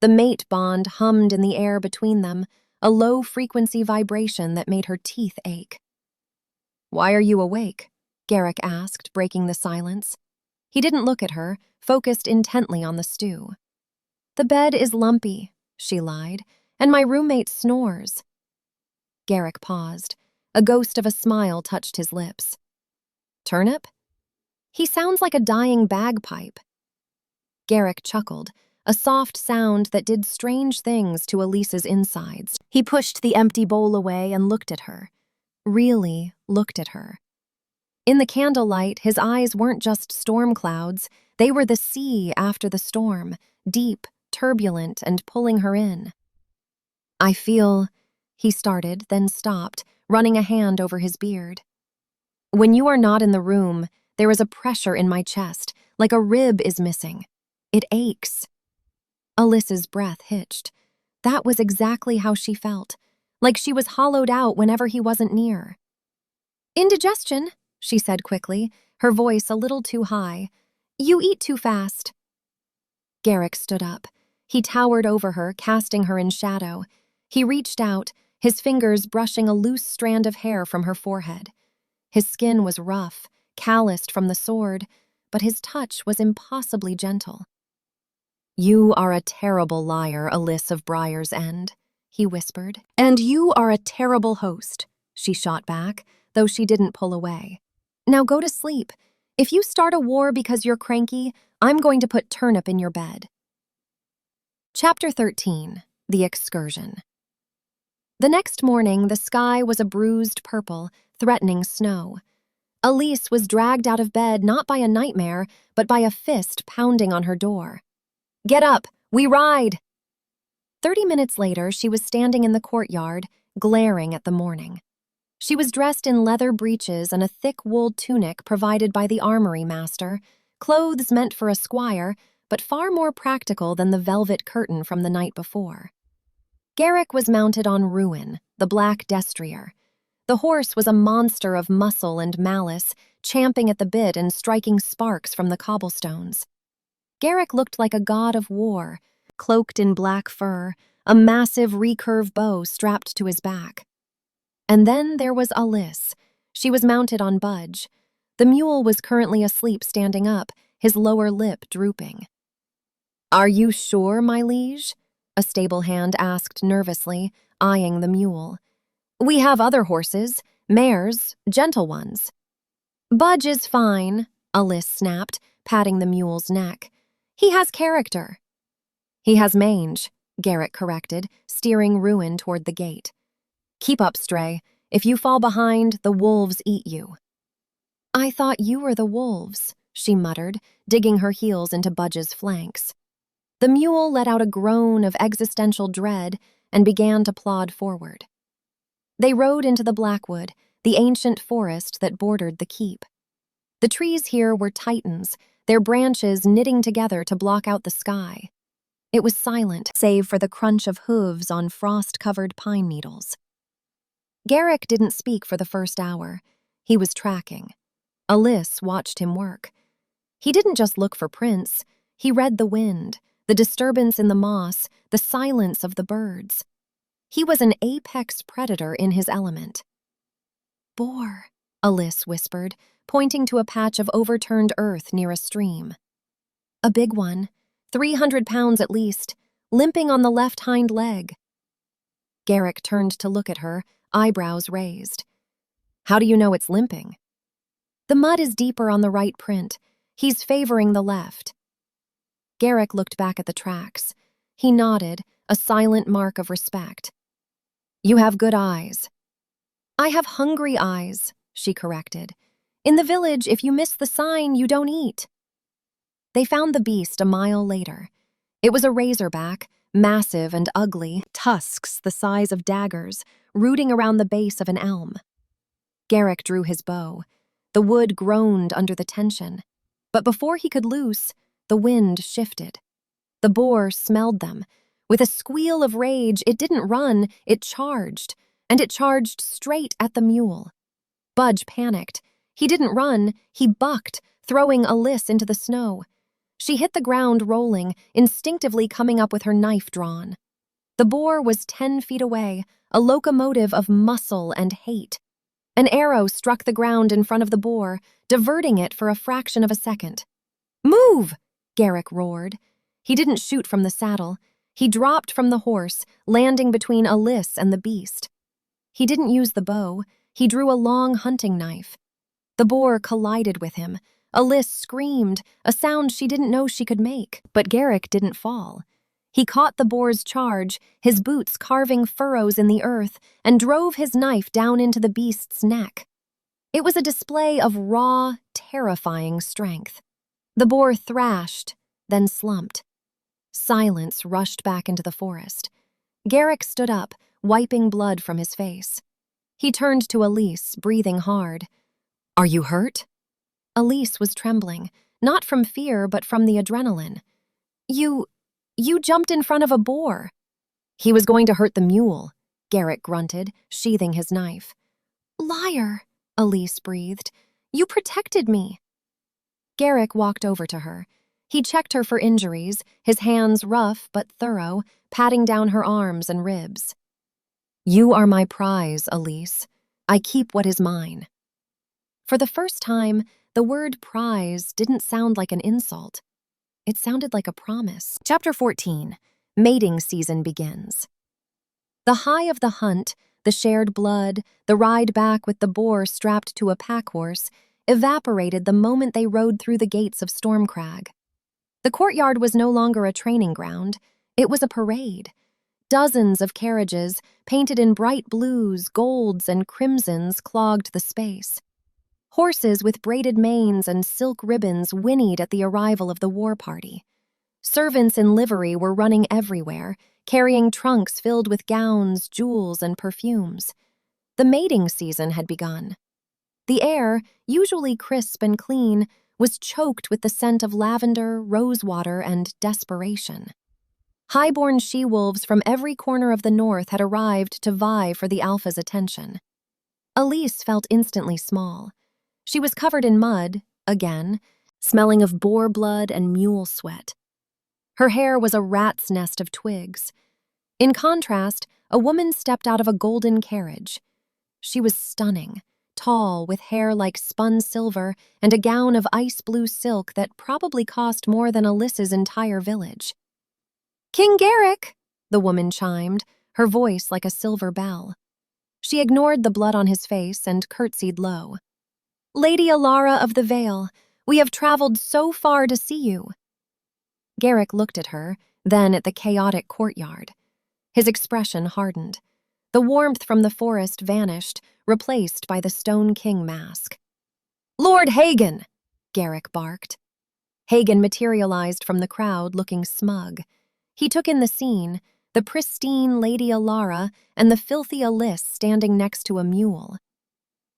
The mate bond hummed in the air between them, a low-frequency vibration that made her teeth ache. "Why are you awake?" Garrick asked, breaking the silence. He didn't look at her, focused intently on the stew. "The bed is lumpy," she lied, "and my roommate snores." Garrick paused. A ghost of a smile touched his lips. "Turnip? He sounds like a dying bagpipe." Garrick chuckled, a soft sound that did strange things to Elise's insides. He pushed the empty bowl away and looked at her. Really looked at her. In the candlelight, his eyes weren't just storm clouds, they were the sea after the storm, deep, turbulent, and pulling her in. "I feel," he started, then stopped, running a hand over his beard. "When you are not in the room, there is a pressure in my chest, like a rib is missing. It aches." Alissa's breath hitched. That was exactly how she felt, like she was hollowed out whenever he wasn't near. "Indigestion," she said quickly, her voice a little too high. "You eat too fast." Garrick stood up. He towered over her, casting her in shadow. He reached out, his fingers brushing a loose strand of hair from her forehead. His skin was rough, calloused from the sword, but his touch was impossibly gentle. "You are a terrible liar, Aalis of Briar's End," he whispered. "And you are a terrible host," she shot back, though she didn't pull away. "Now go to sleep. If you start a war because you're cranky, I'm going to put Turnip in your bed." Chapter 13. The Excursion. The next morning, the sky was a bruised purple, threatening snow. Aalis was dragged out of bed not by a nightmare, but by a fist pounding on her door. "Get up! We ride!" 30 minutes later, she was standing in the courtyard, glaring at the morning. She was dressed in leather breeches and a thick wool tunic provided by the armory master, clothes meant for a squire, but far more practical than the velvet curtain from the night before. Garrick was mounted on Ruin, the black destrier. The horse was a monster of muscle and malice, champing at the bit and striking sparks from the cobblestones. Garrick looked like a god of war, cloaked in black fur, a massive recurve bow strapped to his back. And then there was Aalis. She was mounted on Budge. The mule was currently asleep standing up, his lower lip drooping. "Are you sure, my liege?" a stable hand asked nervously, eyeing the mule. We have other horses, mares, gentle ones. Budge is fine, Aalis snapped, patting the mule's neck. He has character. He has mange, Garrick corrected, steering Ruin toward the gate. Keep up, Stray. If you fall behind, the wolves eat you. I thought you were the wolves, she muttered, digging her heels into Budge's flanks. The mule let out a groan of existential dread and began to plod forward. They rode into the Blackwood, the ancient forest that bordered the keep. The trees here were titans, their branches knitting together to block out the sky. It was silent, save for the crunch of hooves on frost-covered pine needles. Garrick didn't speak for the first hour. He was tracking. Aalis watched him work. He didn't just look for prints. He read the wind, the disturbance in the moss, the silence of the birds. He was an apex predator in his element. Boar, Aalis whispered, pointing to a patch of overturned earth near a stream. A big one, 300 pounds at least, limping on the left hind leg. Garrick turned to look at her, eyebrows raised. How do you know it's limping? The mud is deeper on the right print. He's favoring the left. Garrick looked back at the tracks. He nodded, a silent mark of respect. You have good eyes. I have hungry eyes, she corrected. In the village, if you miss the sign, you don't eat. They found the beast a mile later. It was a razorback, massive and ugly, tusks the size of daggers, rooting around the base of an elm. Garrick drew his bow. The wood groaned under the tension. But before he could loose, the wind shifted. The boar smelled them. With a squeal of rage, it didn't run, it charged, and it charged straight at the mule. Budge panicked. He didn't run, he bucked, throwing Aalis into the snow. She hit the ground rolling, instinctively coming up with her knife drawn. The boar was 10 feet away, a locomotive of muscle and hate. An arrow struck the ground in front of the boar, diverting it for a fraction of a second. Move! Garrick roared. He didn't shoot from the saddle. He dropped from the horse, landing between Aalis and the beast. He didn't use the bow. He drew a long hunting knife. The boar collided with him. Aalis screamed, a sound she didn't know she could make, but Garrick didn't fall. He caught the boar's charge, his boots carving furrows in the earth, and drove his knife down into the beast's neck. It was a display of raw, terrifying strength. The boar thrashed, then slumped. Silence rushed back into the forest. Garrick stood up, wiping blood from his face. He turned to Aalis, breathing hard. Are you hurt? Aalis was trembling, not from fear but from the adrenaline. You jumped in front of a boar. He was going to hurt the mule, Garrick grunted, sheathing his knife. Liar, Aalis breathed. You protected me. Garrick walked over to her. He checked her for injuries, his hands rough but thorough, patting down her arms and ribs. You are my prize, Aalis. I keep what is mine. For the first time, the word prize didn't sound like an insult. It sounded like a promise. Chapter 14. Mating season begins. The high of the hunt, the shared blood, the ride back with the boar strapped to a pack horse, evaporated the moment they rode through the gates of Stormcrag. The courtyard was no longer a training ground. It was a parade. Dozens of carriages, painted in bright blues, golds, and crimsons, clogged the space. Horses with braided manes and silk ribbons whinnied at the arrival of the war party. Servants in livery were running everywhere, carrying trunks filled with gowns, jewels, and perfumes. The mating season had begun. The air, usually crisp and clean, was choked with the scent of lavender, rosewater, and desperation. High-born she-wolves from every corner of the north had arrived to vie for the alpha's attention. Aalis felt instantly small. She was covered in mud, again, smelling of boar blood and mule sweat. Her hair was a rat's nest of twigs. In contrast, a woman stepped out of a golden carriage. She was stunning, tall, with hair like spun silver and a gown of ice-blue silk that probably cost more than Alis's entire village. King Garrick, the woman chimed, her voice like a silver bell. She ignored the blood on his face and curtsied low. "Lady Alara of the Vale, we have traveled so far to see you." Garrick looked at her, then at the chaotic courtyard. His expression hardened. The warmth from the forest vanished, replaced by the Stone King mask. "Lord Hagen!" Garrick barked. Hagen materialized from the crowd, looking smug. He took in the scene, the pristine Lady Alara and the filthy Aalis standing next to a mule.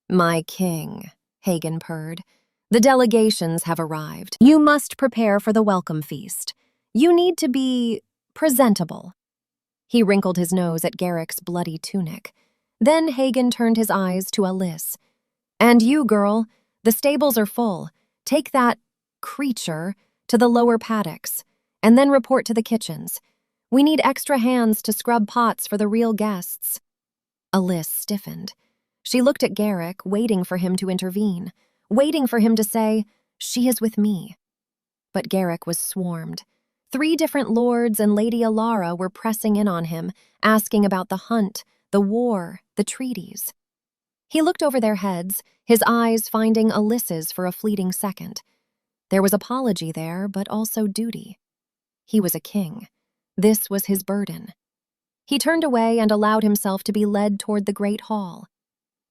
"My king," Hagen purred. "The delegations have arrived. You must prepare for the welcome feast. You need to be presentable." He wrinkled his nose at Garrick's bloody tunic. Then Hagen turned his eyes to Aalis. "And you, girl, the stables are full. Take that creature to the lower paddocks, and then report to the kitchens. We need extra hands to scrub pots for the real guests." Aalis stiffened. She looked at Garrick, waiting for him to intervene, waiting for him to say, "She is with me." But Garrick was swarmed. 3 different lords and Lady Alara were pressing in on him, asking about the hunt, the war, the treaties. He looked over their heads, his eyes finding Alis's for a fleeting second. There was apology there, but also duty. He was a king. This was his burden. He turned away and allowed himself to be led toward the great hall.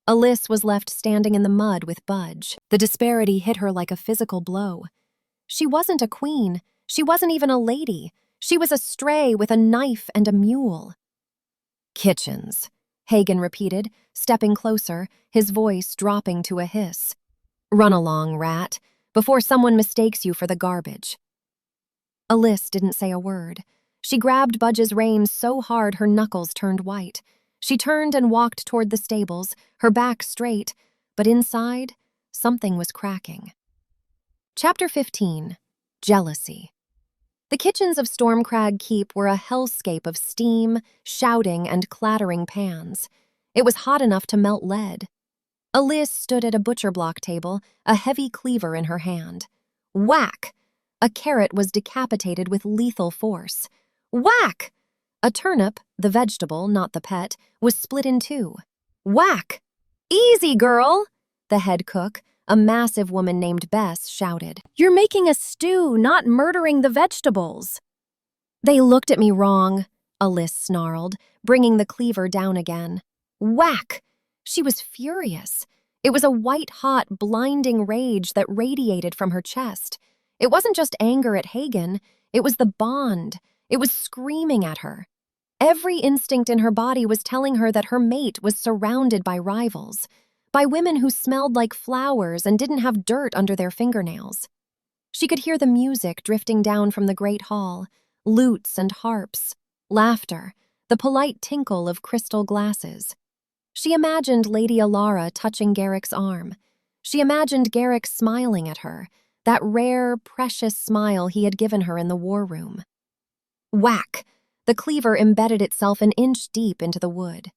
Aalis was left standing in the mud with Budge. The disparity hit her like a physical blow. She wasn't a queen. She wasn't even a lady. She was a stray with a knife and a mule. "Kitchens," Hagen repeated, stepping closer, his voice dropping to a hiss. "Run along, rat, before someone mistakes you for the garbage." Aalis didn't say a word. She grabbed Budge's reins so hard her knuckles turned white. She turned and walked toward the stables, her back straight, but inside, something was cracking. Chapter 15. Jealousy. The kitchens of Stormcrag Keep were a hellscape of steam, shouting, and clattering pans. It was hot enough to melt lead. Aalis stood at a butcher block table, a heavy cleaver in her hand. Whack! A carrot was decapitated with lethal force. Whack! A turnip, the vegetable, not the pet, was split in 2. Whack! "Easy, girl!" the head cook, a massive woman named Bess, shouted. "You're making a stew, not murdering the vegetables." "They looked at me wrong," Aalis snarled, bringing the cleaver down again. Whack! She was furious. It was a white-hot, blinding rage that radiated from her chest. It wasn't just anger at Hagen, it was the bond. It was screaming at her. Every instinct in her body was telling her that her mate was surrounded by rivals, by women who smelled like flowers and didn't have dirt under their fingernails. She could hear the music drifting down from the great hall, lutes and harps, laughter, the polite tinkle of crystal glasses. She imagined Lady Alara touching Garrick's arm. She imagined Garrick smiling at her, that rare, precious smile he had given her in the war room. Whack! The cleaver embedded itself an inch deep into the wood.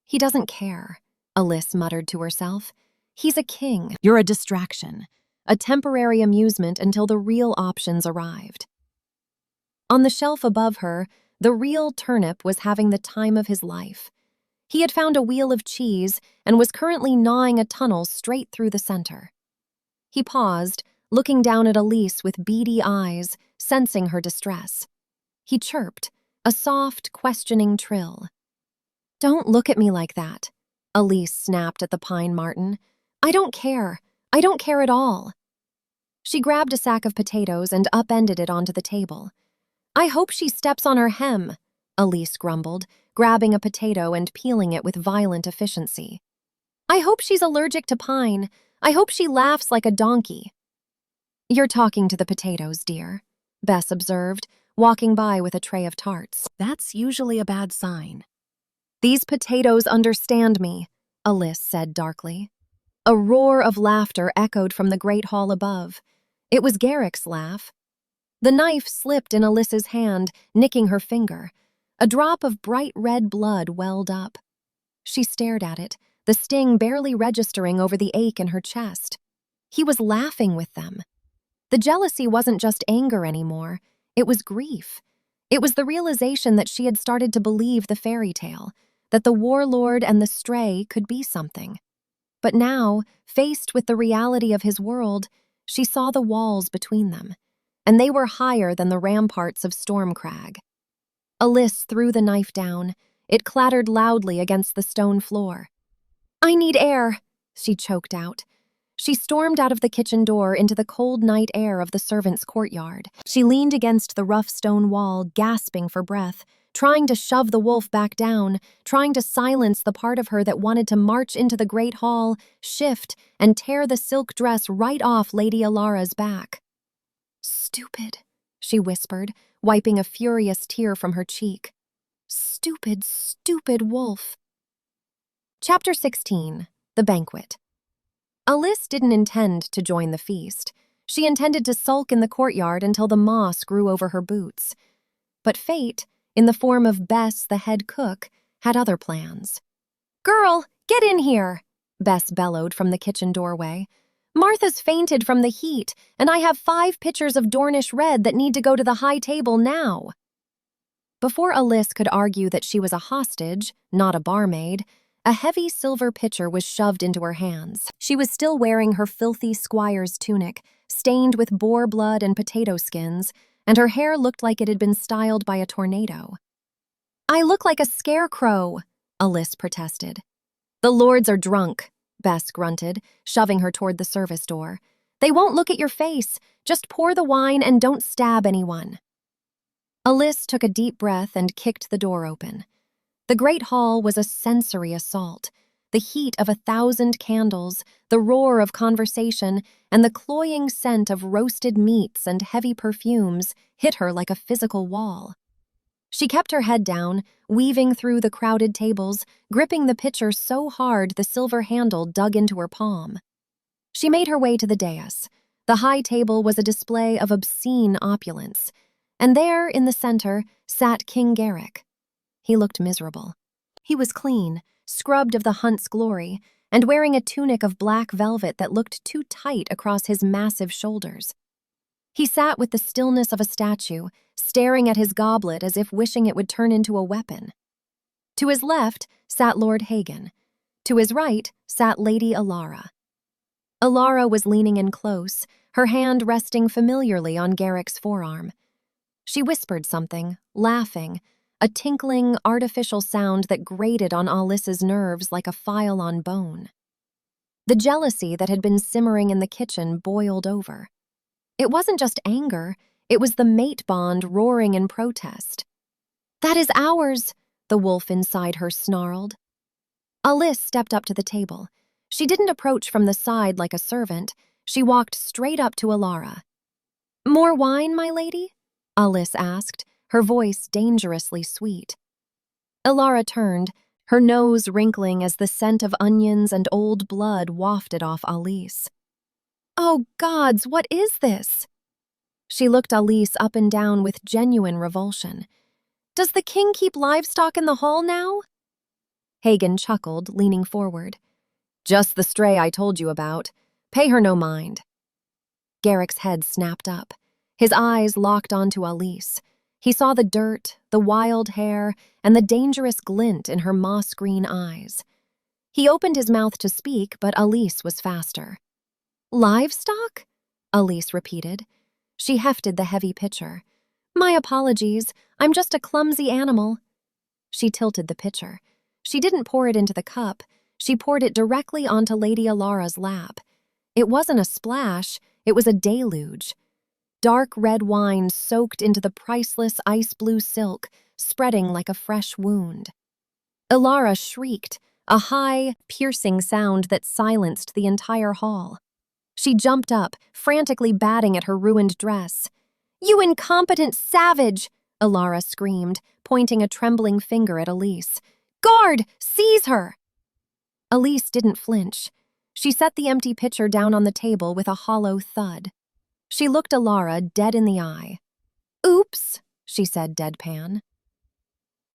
"He doesn't care," Aalis muttered to herself. "He's a king. You're a distraction, a temporary amusement until the real options arrived." On the shelf above her, the real turnip was having the time of his life. He had found a wheel of cheese and was currently gnawing a tunnel straight through the center. He paused, looking down at Aalis with beady eyes, sensing her distress. He chirped, a soft, questioning trill. "Don't look at me like that," Aalis snapped at the Pine Marten. "I don't care. I don't care at all." She grabbed a sack of potatoes and upended it onto the table. "I hope she steps on her hem," Aalis grumbled, grabbing a potato and peeling it with violent efficiency. "I hope she's allergic to pine. I hope she laughs like a donkey." "You're talking to the potatoes, dear," Bess observed, walking by with a tray of tarts. "That's usually a bad sign." "These potatoes understand me," Aalis said darkly. A roar of laughter echoed from the great hall above. It was Garrick's laugh. The knife slipped in Alis's hand, nicking her finger. A drop of bright red blood welled up. She stared at it, the sting barely registering over the ache in her chest. He was laughing with them. The jealousy wasn't just anger anymore. It was grief. It was the realization that she had started to believe the fairy tale, that the warlord and the stray could be something. But now, faced with the reality of his world, she saw the walls between them, and they were higher than the ramparts of Stormcrag. Aalis threw the knife down. It clattered loudly against the stone floor. "I need air," she choked out. She stormed out of the kitchen door into the cold night air of the servants' courtyard. She leaned against the rough stone wall, gasping for breath, trying to shove the wolf back down, trying to silence the part of her that wanted to march into the great hall, shift, and tear the silk dress right off Lady Alara's back. "Stupid," she whispered, wiping a furious tear from her cheek. "Stupid, stupid wolf." Chapter 16. The Banquet. Aalis didn't intend to join the feast. She intended to sulk in the courtyard until the moss grew over her boots. But fate, in the form of Bess, the head cook, had other plans. "Girl, get in here," Bess bellowed from the kitchen doorway. "Martha's fainted from the heat, and I have 5 pitchers of Dornish red that need to go to the high table now." Before Aalis could argue that she was a hostage, not a barmaid, a heavy silver pitcher was shoved into her hands. She was still wearing her filthy squire's tunic, stained with boar blood and potato skins, and her hair looked like it had been styled by a tornado. "I look like a scarecrow," Aalis protested. "The lords are drunk," Bess grunted, shoving her toward the service door. "They won't look at your face. Just pour the wine and don't stab anyone." Aalis took a deep breath and kicked the door open. The great hall was a sensory assault. The heat of 1,000 candles, the roar of conversation, and the cloying scent of roasted meats and heavy perfumes hit her like a physical wall. She kept her head down, weaving through the crowded tables, gripping the pitcher so hard the silver handle dug into her palm. She made her way to the dais. The high table was a display of obscene opulence, and there, in the center, sat King Garrick. He looked miserable. He was clean, scrubbed of the hunt's glory, and wearing a tunic of black velvet that looked too tight across his massive shoulders. He sat with the stillness of a statue, staring at his goblet as if wishing it would turn into a weapon. To his left sat Lord Hagen. To his right sat Lady Alara. Alara was leaning in close, her hand resting familiarly on Garrick's forearm. She whispered something, laughing, a tinkling, artificial sound that grated on Aalis's nerves like a file on bone. The jealousy that had been simmering in the kitchen boiled over. It wasn't just anger, it was the mate bond roaring in protest. "That is ours," the wolf inside her snarled. Aalis stepped up to the table. She didn't approach from the side like a servant. She walked straight up to Alara. "More wine, my lady?" Aalis asked, her voice dangerously sweet. Alara turned, her nose wrinkling as the scent of onions and old blood wafted off Aalis. "Oh gods, what is this?" She looked Aalis up and down with genuine revulsion. "Does the king keep livestock in the hall now?" Hagen chuckled, leaning forward. "Just the stray I told you about. Pay her no mind." Garrick's head snapped up. His eyes locked onto Aalis. He saw the dirt, the wild hair, and the dangerous glint in her moss-green eyes. He opened his mouth to speak, but Aalis was faster. "Livestock?" Aalis repeated. She hefted the heavy pitcher. "My apologies, I'm just a clumsy animal." She tilted the pitcher. She didn't pour it into the cup. She poured it directly onto Lady Alara's lap. It wasn't a splash, it was a deluge. Dark red wine soaked into the priceless ice-blue silk, spreading like a fresh wound. Alara shrieked, a high, piercing sound that silenced the entire hall. She jumped up, frantically batting at her ruined dress. "You incompetent savage!" Alara screamed, pointing a trembling finger at Aalis. "Guard! Seize her!" Aalis didn't flinch. She set the empty pitcher down on the table with a hollow thud. She looked Alara dead in the eye. "Oops," she said deadpan.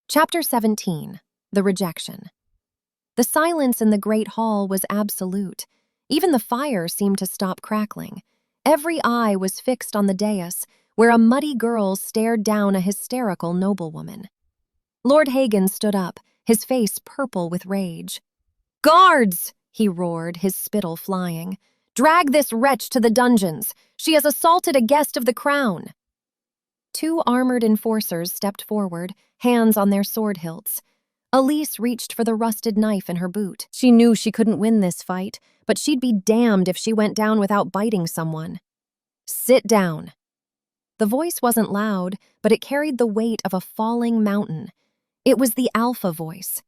Chapter 17. The Rejection. The silence in the great hall was absolute. Even the fire seemed to stop crackling. Every eye was fixed on the dais, where a muddy girl stared down a hysterical noblewoman. Lord Hagen stood up, his face purple with rage. "Guards!" he roared, his spittle flying. "Drag this wretch to the dungeons! She has assaulted a guest of the crown!" Two armored enforcers stepped forward, hands on their sword hilts. Aalis reached for the rusted knife in her boot. She knew she couldn't win this fight, but she'd be damned if she went down without biting someone. "Sit down." The voice wasn't loud, but it carried the weight of a falling mountain. It was the alpha voice.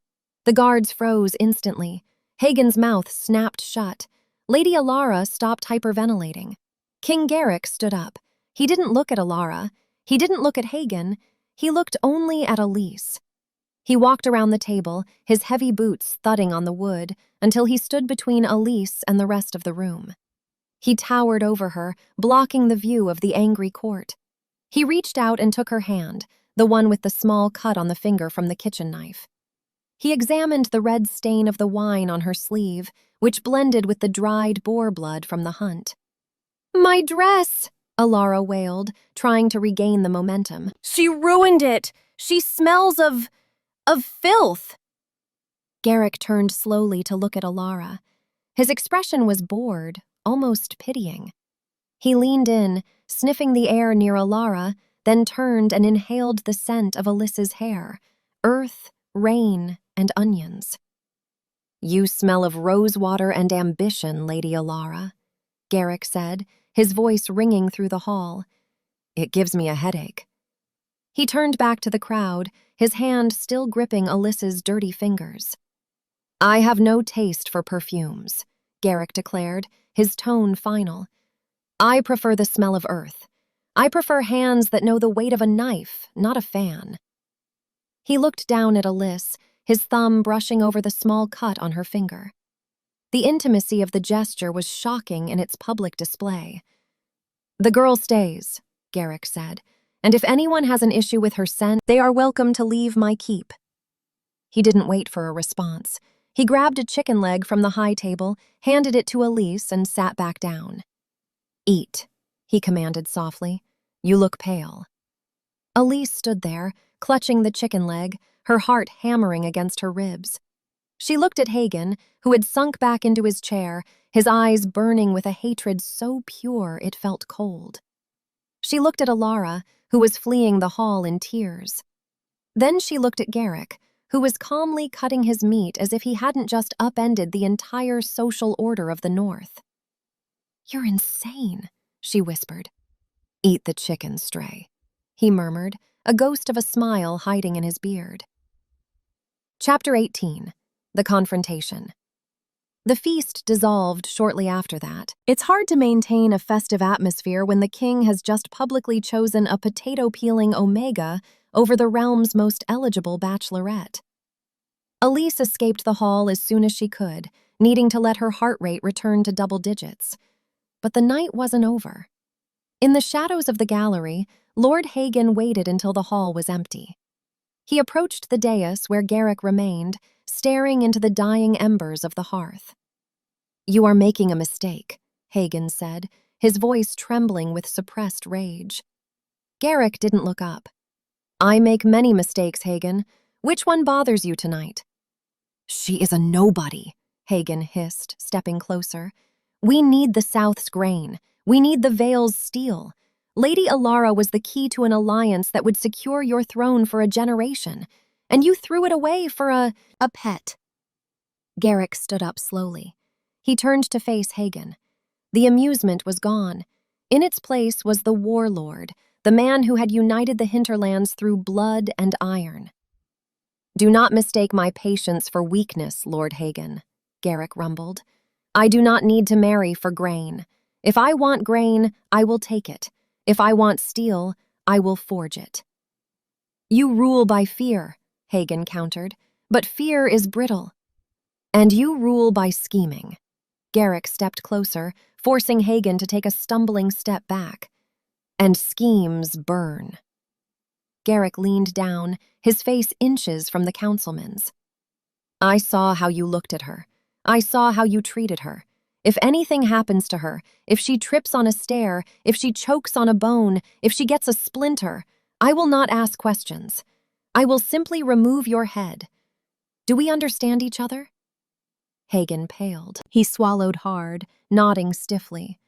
The guards froze instantly. Hagen's mouth snapped shut. Lady Alara stopped hyperventilating. King Garrick stood up. He didn't look at Alara. He didn't look at Hagen. He looked only at Aalis. He walked around the table, his heavy boots thudding on the wood, until he stood between Aalis and the rest of the room. He towered over her, blocking the view of the angry court. He reached out and took her hand, the one with the small cut on the finger from the kitchen knife. He examined the red stain of the wine on her sleeve, which blended with the dried boar blood from the hunt. "My dress!" Alara wailed, trying to regain the momentum. "She ruined it! She smells of filth!" Garrick turned slowly to look at Alara. His expression was bored, almost pitying. He leaned in, sniffing the air near Alara, then turned and inhaled the scent of Alis's hair, earth, rain, and onions. "You smell of rosewater and ambition, Lady Alara," Garrick said, his voice ringing through the hall. "It gives me a headache." He turned back to the crowd, his hand still gripping Alis's dirty fingers. "I have no taste for perfumes," Garrick declared, his tone final. "I prefer the smell of earth. I prefer hands that know the weight of a knife, not a fan." He looked down at Aalis, his thumb brushing over the small cut on her finger. The intimacy of the gesture was shocking in its public display. "The girl stays," Garrick said, "and if anyone has an issue with her scent, they are welcome to leave my keep." He didn't wait for a response. He grabbed a chicken leg from the high table, handed it to Aalis, and sat back down. "Eat," he commanded softly. "You look pale." Aalis stood there, clutching the chicken leg, her heart hammering against her ribs. She looked at Hagen, who had sunk back into his chair, his eyes burning with a hatred so pure it felt cold. She looked at Alara, who was fleeing the hall in tears. Then she looked at Garrick, who was calmly cutting his meat as if he hadn't just upended the entire social order of the North. "You're insane," she whispered. "Eat the chicken, Stray," he murmured, a ghost of a smile hiding in his beard. Chapter 18. The Confrontation. The feast dissolved shortly after that. It's hard to maintain a festive atmosphere when the king has just publicly chosen a potato-peeling Omega over the realm's most eligible bachelorette. Aalis escaped the hall as soon as she could, needing to let her heart rate return to double digits. But the night wasn't over. In the shadows of the gallery, Lord Hagen waited until the hall was empty. He approached the dais where Garrick remained, staring into the dying embers of the hearth. "You are making a mistake," Hagen said, his voice trembling with suppressed rage. Garrick didn't look up. "I make many mistakes, Hagen. Which one bothers you tonight?" "She is a nobody," Hagen hissed, stepping closer. "We need the South's grain. We need the Vale's steel. Lady Alara was the key to an alliance that would secure your throne for a generation, and you threw it away for a pet." Garrick stood up slowly. He turned to face Hagen. The amusement was gone. In its place was the warlord, the man who had united the hinterlands through blood and iron. "Do not mistake my patience for weakness, Lord Hagen," Garrick rumbled. "I do not need to marry for grain. If I want grain, I will take it. If I want steel, I will forge it." "You rule by fear," Hagen countered, "but fear is brittle." "And you rule by scheming." Garrick stepped closer, forcing Hagen to take a stumbling step back. "And schemes burn." Garrick leaned down, his face inches from the councilman's. "I saw how you looked at her. I saw how you treated her. If anything happens to her, if she trips on a stair, if she chokes on a bone, if she gets a splinter, I will not ask questions. I will simply remove your head. Do we understand each other?" Hagen paled. He swallowed hard, nodding stiffly.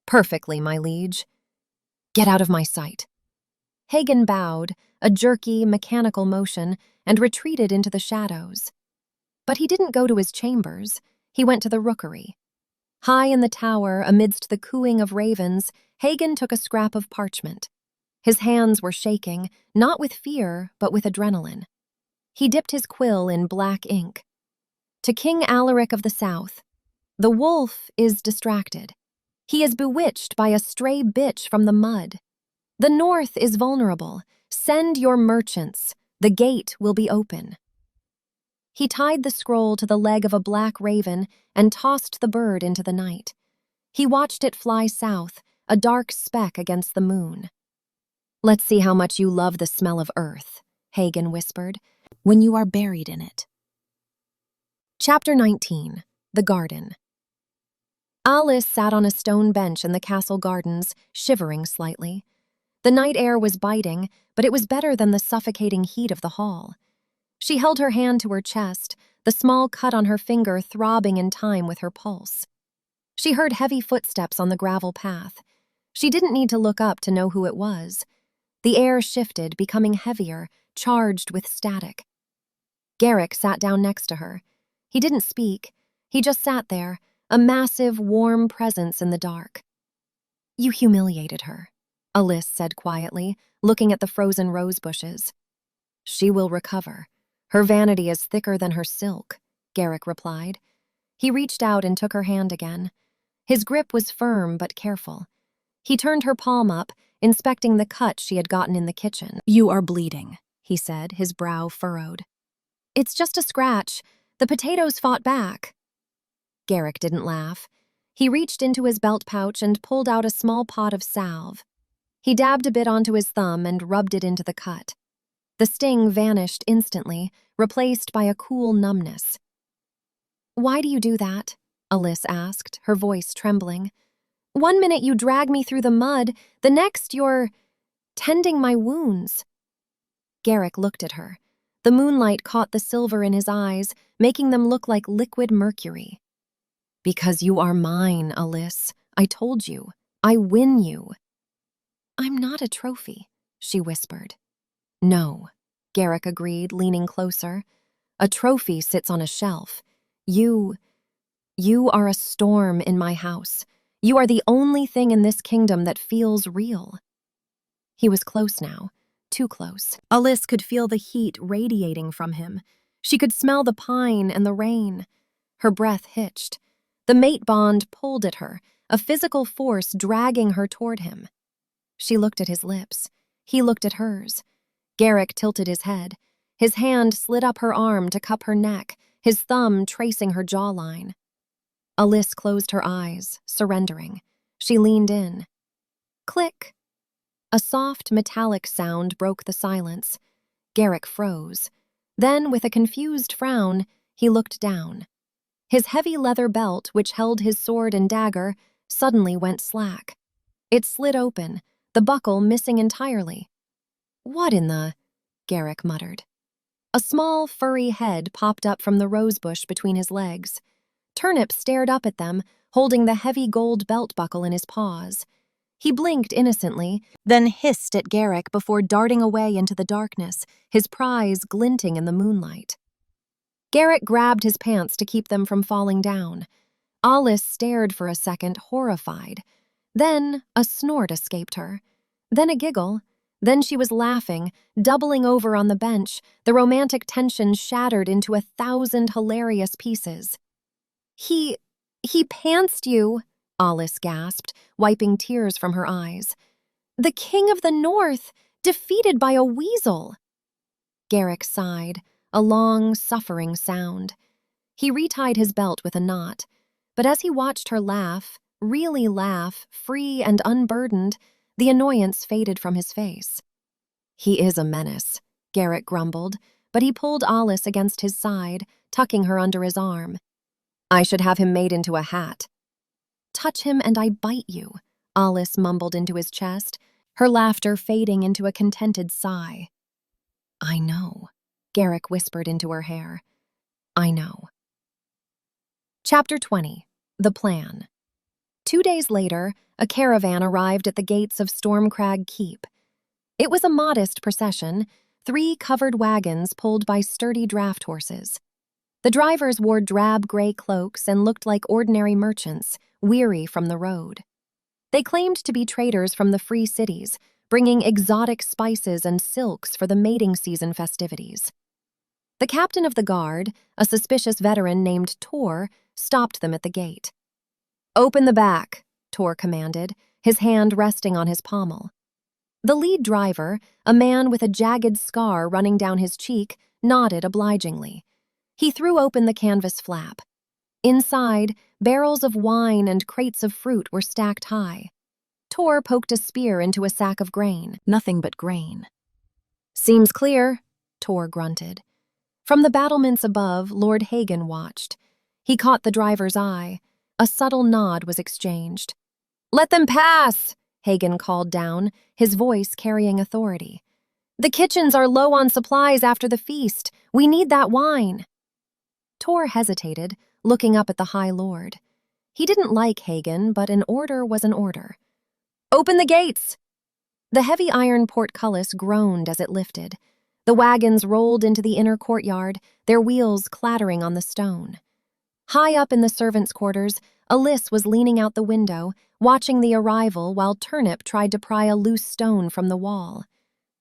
"Perfectly, my liege. Get out of my sight." Hagen bowed, a jerky, mechanical motion, and retreated into the shadows. But he didn't go to his chambers. He went to the rookery. High in the tower, amidst the cooing of ravens, Hagen took a scrap of parchment. His hands were shaking, not with fear, but with adrenaline. He dipped his quill in black ink. To King Alaric of the South, the wolf is distracted. He is bewitched by a stray bitch from the mud. The north is vulnerable. Send your merchants. The gate will be open. He tied the scroll to the leg of a black raven and tossed the bird into the night. He watched it fly south, a dark speck against the moon. "Let's see how much you love the smell of earth," Hagen whispered, "when you are buried in it." Chapter 19. The Garden. Aalis sat on a stone bench in the castle gardens, shivering slightly. The night air was biting, but it was better than the suffocating heat of the hall. She held her hand to her chest, the small cut on her finger throbbing in time with her pulse. She heard heavy footsteps on the gravel path. She didn't need to look up to know who it was. The air shifted, becoming heavier, charged with static. Garrick sat down next to her. He didn't speak. He just sat there, a massive, warm presence in the dark. "You humiliated her," Aalis said quietly, looking at the frozen rose bushes. "She will recover. Her vanity is thicker than her silk," Garrick replied. He reached out and took her hand again. His grip was firm but careful. He turned her palm up, inspecting the cut she had gotten in the kitchen. "You are bleeding," he said, his brow furrowed. "It's just a scratch. The potatoes fought back." Garrick didn't laugh. He reached into his belt pouch and pulled out a small pot of salve. He dabbed a bit onto his thumb and rubbed it into the cut. The sting vanished instantly, replaced by a cool numbness. "Why do you do that?" Aalis asked, her voice trembling. "One minute you drag me through the mud, the next you're tending my wounds." Garrick looked at her. The moonlight caught the silver in his eyes, making them look like liquid mercury. "Because you are mine, Aalis. I told you. I win you." "I'm not a trophy," she whispered. "No," Garrick agreed, leaning closer. "A trophy sits on a shelf. You are a storm in my house. You are the only thing in this kingdom that feels real." He was close now, too close. Aalis could feel the heat radiating from him. She could smell the pine and the rain. Her breath hitched. The mate bond pulled at her, a physical force dragging her toward him. She looked at his lips. He looked at hers. Garrick tilted his head. His hand slid up her arm to cup her neck, his thumb tracing her jawline. Aalis closed her eyes, surrendering. She leaned in. Click. A soft, metallic sound broke the silence. Garrick froze. Then, with a confused frown, he looked down. His heavy leather belt, which held his sword and dagger, suddenly went slack. It slid open, the buckle missing entirely. "What in the—" Garrick muttered. A small, furry head popped up from the rosebush between his legs. Turnip stared up at them, holding the heavy gold belt buckle in his paws. He blinked innocently, then hissed at Garrick before darting away into the darkness, his prize glinting in the moonlight. Garrick grabbed his pants to keep them from falling down. Aalis stared for a second, horrified. Then a snort escaped her. Then a giggle. Then she was laughing, doubling over on the bench, the romantic tension shattered into 1,000 hilarious pieces. He pantsed you," Aalis gasped, wiping tears from her eyes. "The King of the North, defeated by a weasel." Garrick sighed, a long, suffering sound. He retied his belt with a knot, but as he watched her laugh, really laugh, free and unburdened, the annoyance faded from his face. "He is a menace," Garrick grumbled, but he pulled Aalis against his side, tucking her under his arm. "I should have him made into a hat." "Touch him and I bite you," Aalis mumbled into his chest, her laughter fading into a contented sigh. "I know," Garrick whispered into her hair. I know. Chapter 20. The Plan. 2 days later, a caravan arrived at the gates of Stormcrag Keep. It was a modest procession, 3 covered wagons pulled by sturdy draft horses. The drivers wore drab gray cloaks and looked like ordinary merchants, weary from the road. They claimed to be traders from the free cities, bringing exotic spices and silks for the mating season festivities. The captain of the guard, a suspicious veteran named Tor, stopped them at the gate. "Open the back," Tor commanded, his hand resting on his pommel. The lead driver, a man with a jagged scar running down his cheek, nodded obligingly. He threw open the canvas flap. Inside, barrels of wine and crates of fruit were stacked high. Tor poked a spear into a sack of grain. Nothing but grain. "Seems clear," Tor grunted. From the battlements above, Lord Hagen watched. He caught the driver's eye. A subtle nod was exchanged. "Let them pass," Hagen called down, his voice carrying authority. "The kitchens are low on supplies after the feast. We need that wine." Tor hesitated, looking up at the High Lord. He didn't like Hagen, but an order was an order. "Open the gates!" The heavy iron portcullis groaned as it lifted. The wagons rolled into the inner courtyard, their wheels clattering on the stone. High up in the servants' quarters, Aalis was leaning out the window, watching the arrival while Turnip tried to pry a loose stone from the wall.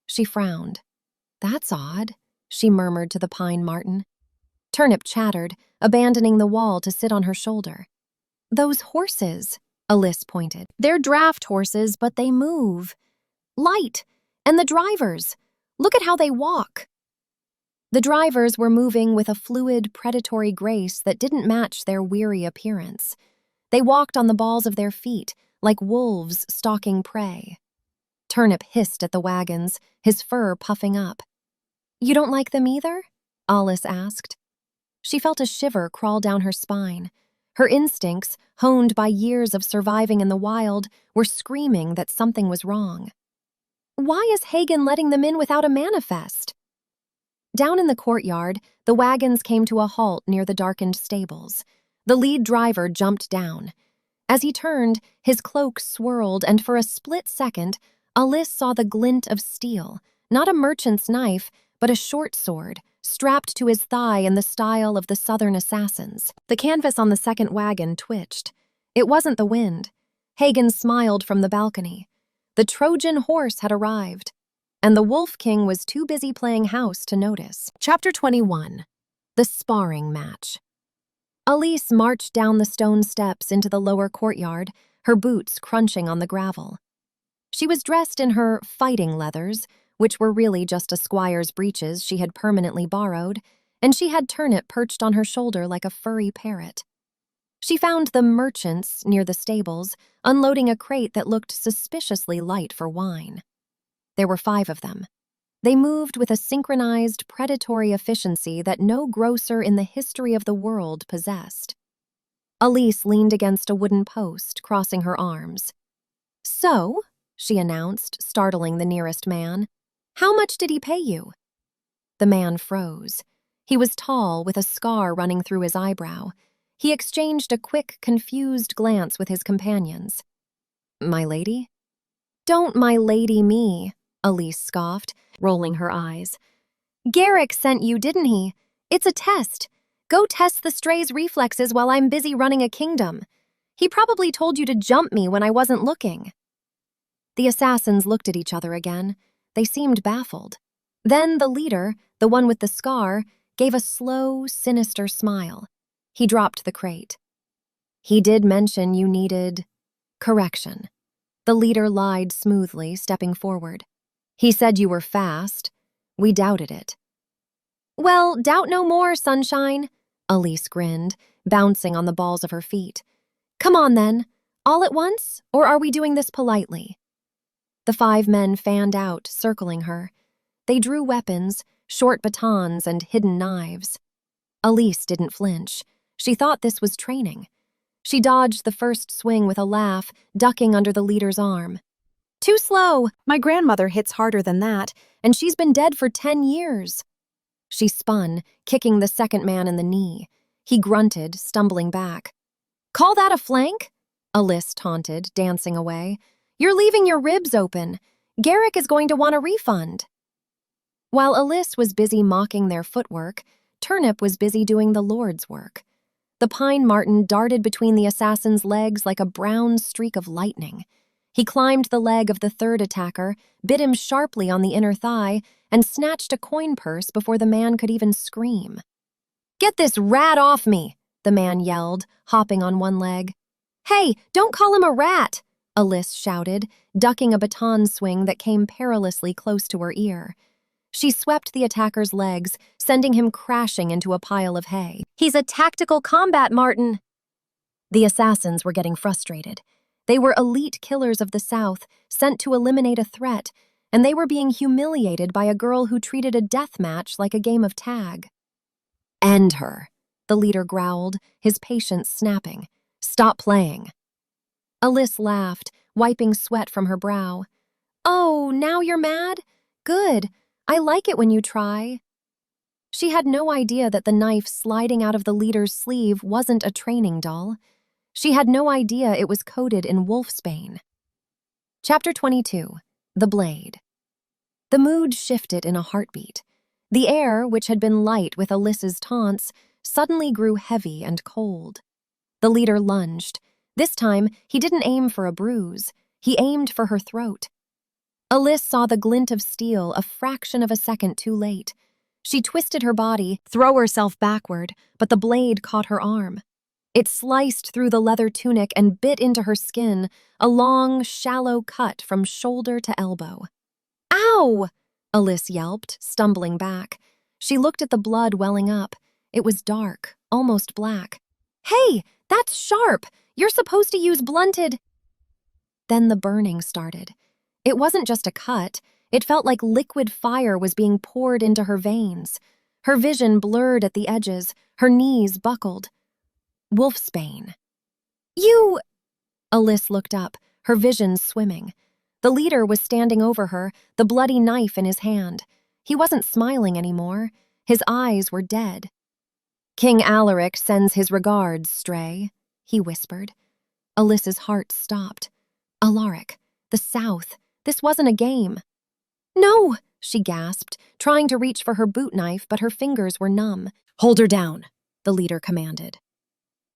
She frowned. "That's odd," she murmured to the Pine Marten. Turnip chattered, abandoning the wall to sit on her shoulder. "Those horses," Aalis pointed. "They're draft horses, but they move. Light! And the drivers! Look at how they walk!" The drivers were moving with a fluid, predatory grace that didn't match their weary appearance. They walked on the balls of their feet, like wolves stalking prey. Turnip hissed at the wagons, his fur puffing up. "You don't like them either?" Aalis asked. She felt a shiver crawl down her spine. Her instincts, honed by years of surviving in the wild, were screaming that something was wrong. "Why is Hagen letting them in without a manifest?" Down in the courtyard, the wagons came to a halt near the darkened stables. The lead driver jumped down. As he turned, his cloak swirled, and for a split second, Aalis saw the glint of steel, not a merchant's knife, but a short sword, strapped to his thigh in the style of the southern assassins. The canvas on the second wagon twitched. It wasn't the wind. Hagen smiled from the balcony. The Trojan horse had arrived, and the Wolf King was too busy playing house to notice. Chapter 21. The Sparring Match. Aalis marched down the stone steps into the lower courtyard, her boots crunching on the gravel. She was dressed in her fighting leathers, which were really just a squire's breeches she had permanently borrowed, and she had Turnip perched on her shoulder like a furry parrot. She found the merchants near the stables, unloading a crate that looked suspiciously light for wine. There were 5 of them. They moved with a synchronized, predatory efficiency that no grocer in the history of the world possessed. Aalis leaned against a wooden post, crossing her arms. "So," she announced, startling the nearest man, "how much did he pay you?" The man froze. He was tall, with a scar running through his eyebrow. He exchanged a quick, confused glance with his companions. "My lady?" "Don't my lady me," Aalis scoffed, rolling her eyes. "Garrick sent you, didn't he? It's a test. Go test the stray's reflexes while I'm busy running a kingdom. He probably told you to jump me when I wasn't looking." The assassins looked at each other again. They seemed baffled. Then the leader, the one with the scar, gave a slow, sinister smile. He dropped the crate. "He did mention you needed correction." The leader lied smoothly, stepping forward. "He said you were fast. We doubted it." "Well, doubt no more, sunshine," Aalis grinned, bouncing on the balls of her feet. "Come on, then. All at once, or are we doing this politely?" The 5 men fanned out, circling her. They drew weapons, short batons and hidden knives. Aalis didn't flinch. She thought this was training. She dodged the first swing with a laugh, ducking under the leader's arm. "Too slow. My grandmother hits harder than that, and she's been dead for 10 years. She spun, kicking the second man in the knee. He grunted, stumbling back. "Call that a flank?" Aalis taunted, dancing away. "You're leaving your ribs open. Garrick is going to want a refund." While Aalis was busy mocking their footwork, Turnip was busy doing the Lord's work. The Pine Marten darted between the assassin's legs like a brown streak of lightning. He climbed the leg of the third attacker, bit him sharply on the inner thigh, and snatched a coin purse before the man could even scream. "Get this rat off me!" the man yelled, hopping on one leg. "Hey, don't call him a rat!" Aalis shouted, ducking a baton swing that came perilously close to her ear. She swept the attacker's legs, sending him crashing into a pile of hay. "He's a tactical combat Marten!" The assassins were getting frustrated. They were elite killers of the South, sent to eliminate a threat, and they were being humiliated by a girl who treated a death match like a game of tag. "End her," the leader growled, his patience snapping. "Stop playing." Aalis laughed, wiping sweat from her brow. "Oh, now you're mad? Good. I like it when you try." She had no idea that the knife sliding out of the leader's sleeve wasn't a training doll. She had no idea it was coated in wolfsbane. Chapter 22. The Blade. The mood shifted in a heartbeat. The air, which had been light with Aalis's taunts, suddenly grew heavy and cold. The leader lunged. This time, he didn't aim for a bruise. He aimed for her throat. Aalis saw the glint of steel a fraction of a second too late. She twisted her body, throw herself backward, but the blade caught her arm. It sliced through the leather tunic and bit into her skin, a long, shallow cut from shoulder to elbow. "Ow!" Aalis yelped, stumbling back. She looked at the blood welling up. It was dark, almost black. "Hey, that's sharp! You're supposed to use blunted—" Then the burning started. It wasn't just a cut. It felt like liquid fire was being poured into her veins. Her vision blurred at the edges, her knees buckled. Wolfsbane. "You—" Aalis looked up, her vision swimming. The leader was standing over her, the bloody knife in his hand. He wasn't smiling anymore. His eyes were dead. "King Garrick sends his regards, Stray," he whispered. Alis's heart stopped. Alaric, the South. This wasn't a game. "No!" she gasped, trying to reach for her boot knife, but her fingers were numb. "Hold her down," the leader commanded.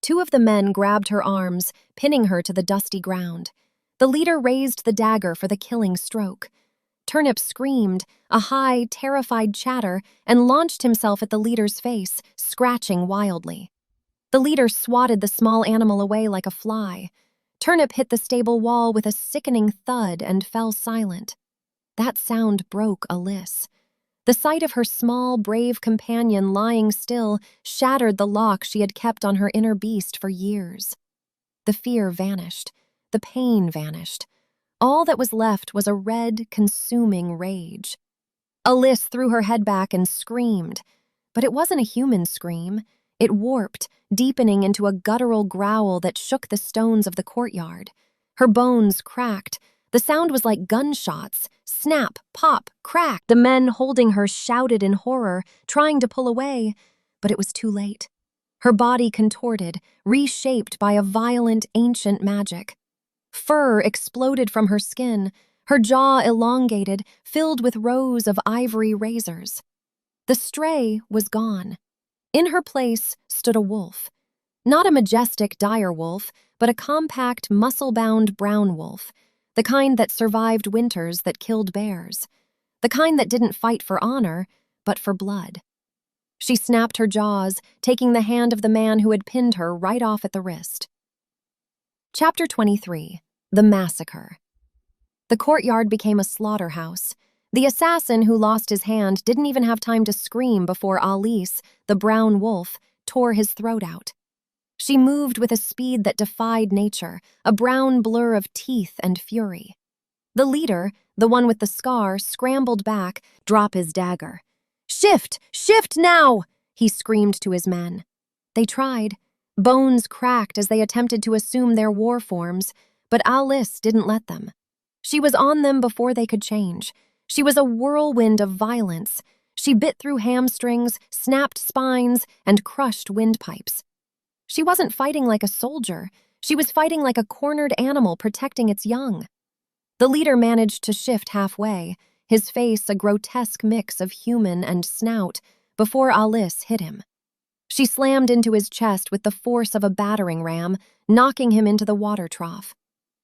Two of the men grabbed her arms, pinning her to the dusty ground. The leader raised the dagger for the killing stroke. Turnip screamed, a high, terrified chatter, and launched himself at the leader's face, scratching wildly. The leader swatted the small animal away like a fly. Turnip hit the stable wall with a sickening thud and fell silent. That sound broke Aalis. The sight of her small, brave companion lying still shattered the lock she had kept on her inner beast for years. The fear vanished. The pain vanished. All that was left was a red, consuming rage. Aalis threw her head back and screamed. But it wasn't a human scream. It warped, deepening into a guttural growl that shook the stones of the courtyard. Her bones cracked. The sound was like gunshots. Snap, pop, crack. The men holding her shouted in horror, trying to pull away, but it was too late. Her body contorted, reshaped by a violent, ancient magic. Fur exploded from her skin, her jaw elongated, filled with rows of ivory razors. The Stray was gone. In her place stood a wolf. Not a majestic dire wolf, but a compact, muscle-bound brown wolf, the kind that survived winters that killed bears, the kind that didn't fight for honor, but for blood. She snapped her jaws, taking the hand of the man who had pinned her right off at the wrist. Chapter 23. The Massacre. The courtyard became a slaughterhouse. The assassin who lost his hand didn't even have time to scream before Aalis, the brown wolf, tore his throat out. She moved with a speed that defied nature, a brown blur of teeth and fury. The leader, the one with the scar, scrambled back, drop his dagger. "Shift! Shift now!" he screamed to his men. They tried. Bones cracked as they attempted to assume their war forms, but Aalis didn't let them. She was on them before they could change. She was a whirlwind of violence. She bit through hamstrings, snapped spines, and crushed windpipes. She wasn't fighting like a soldier. She was fighting like a cornered animal protecting its young. The leader managed to shift halfway, his face a grotesque mix of human and snout, before Aalis hit him. She slammed into his chest with the force of a battering ram, knocking him into the water trough.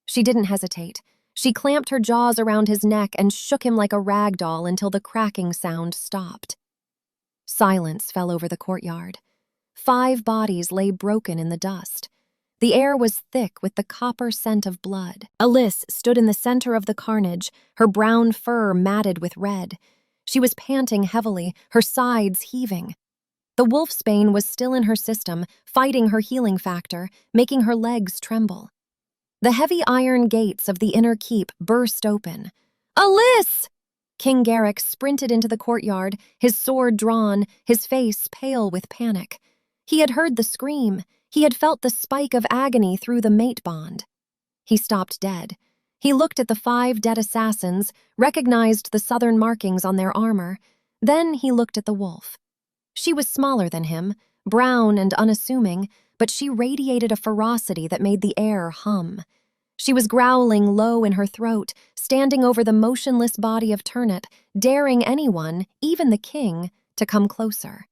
She didn't hesitate. She clamped her jaws around his neck and shook him like a rag doll until the cracking sound stopped. Silence fell over the courtyard. 5 bodies lay broken in the dust. The air was thick with the copper scent of blood. Aalis stood in the center of the carnage, her brown fur matted with red. She was panting heavily, her sides heaving. The wolfsbane was still in her system, fighting her healing factor, making her legs tremble. The heavy iron gates of the inner keep burst open. "Aalis!" King Garrick sprinted into the courtyard, his sword drawn, his face pale with panic. He had heard the scream. He had felt the spike of agony through the mate bond. He stopped dead. He looked at the 5 dead assassins, recognized the southern markings on their armor. Then he looked at the wolf. She was smaller than him, brown and unassuming, but she radiated a ferocity that made the air hum. She was growling low in her throat, standing over the motionless body of Turnip, daring anyone, even the king, to come closer.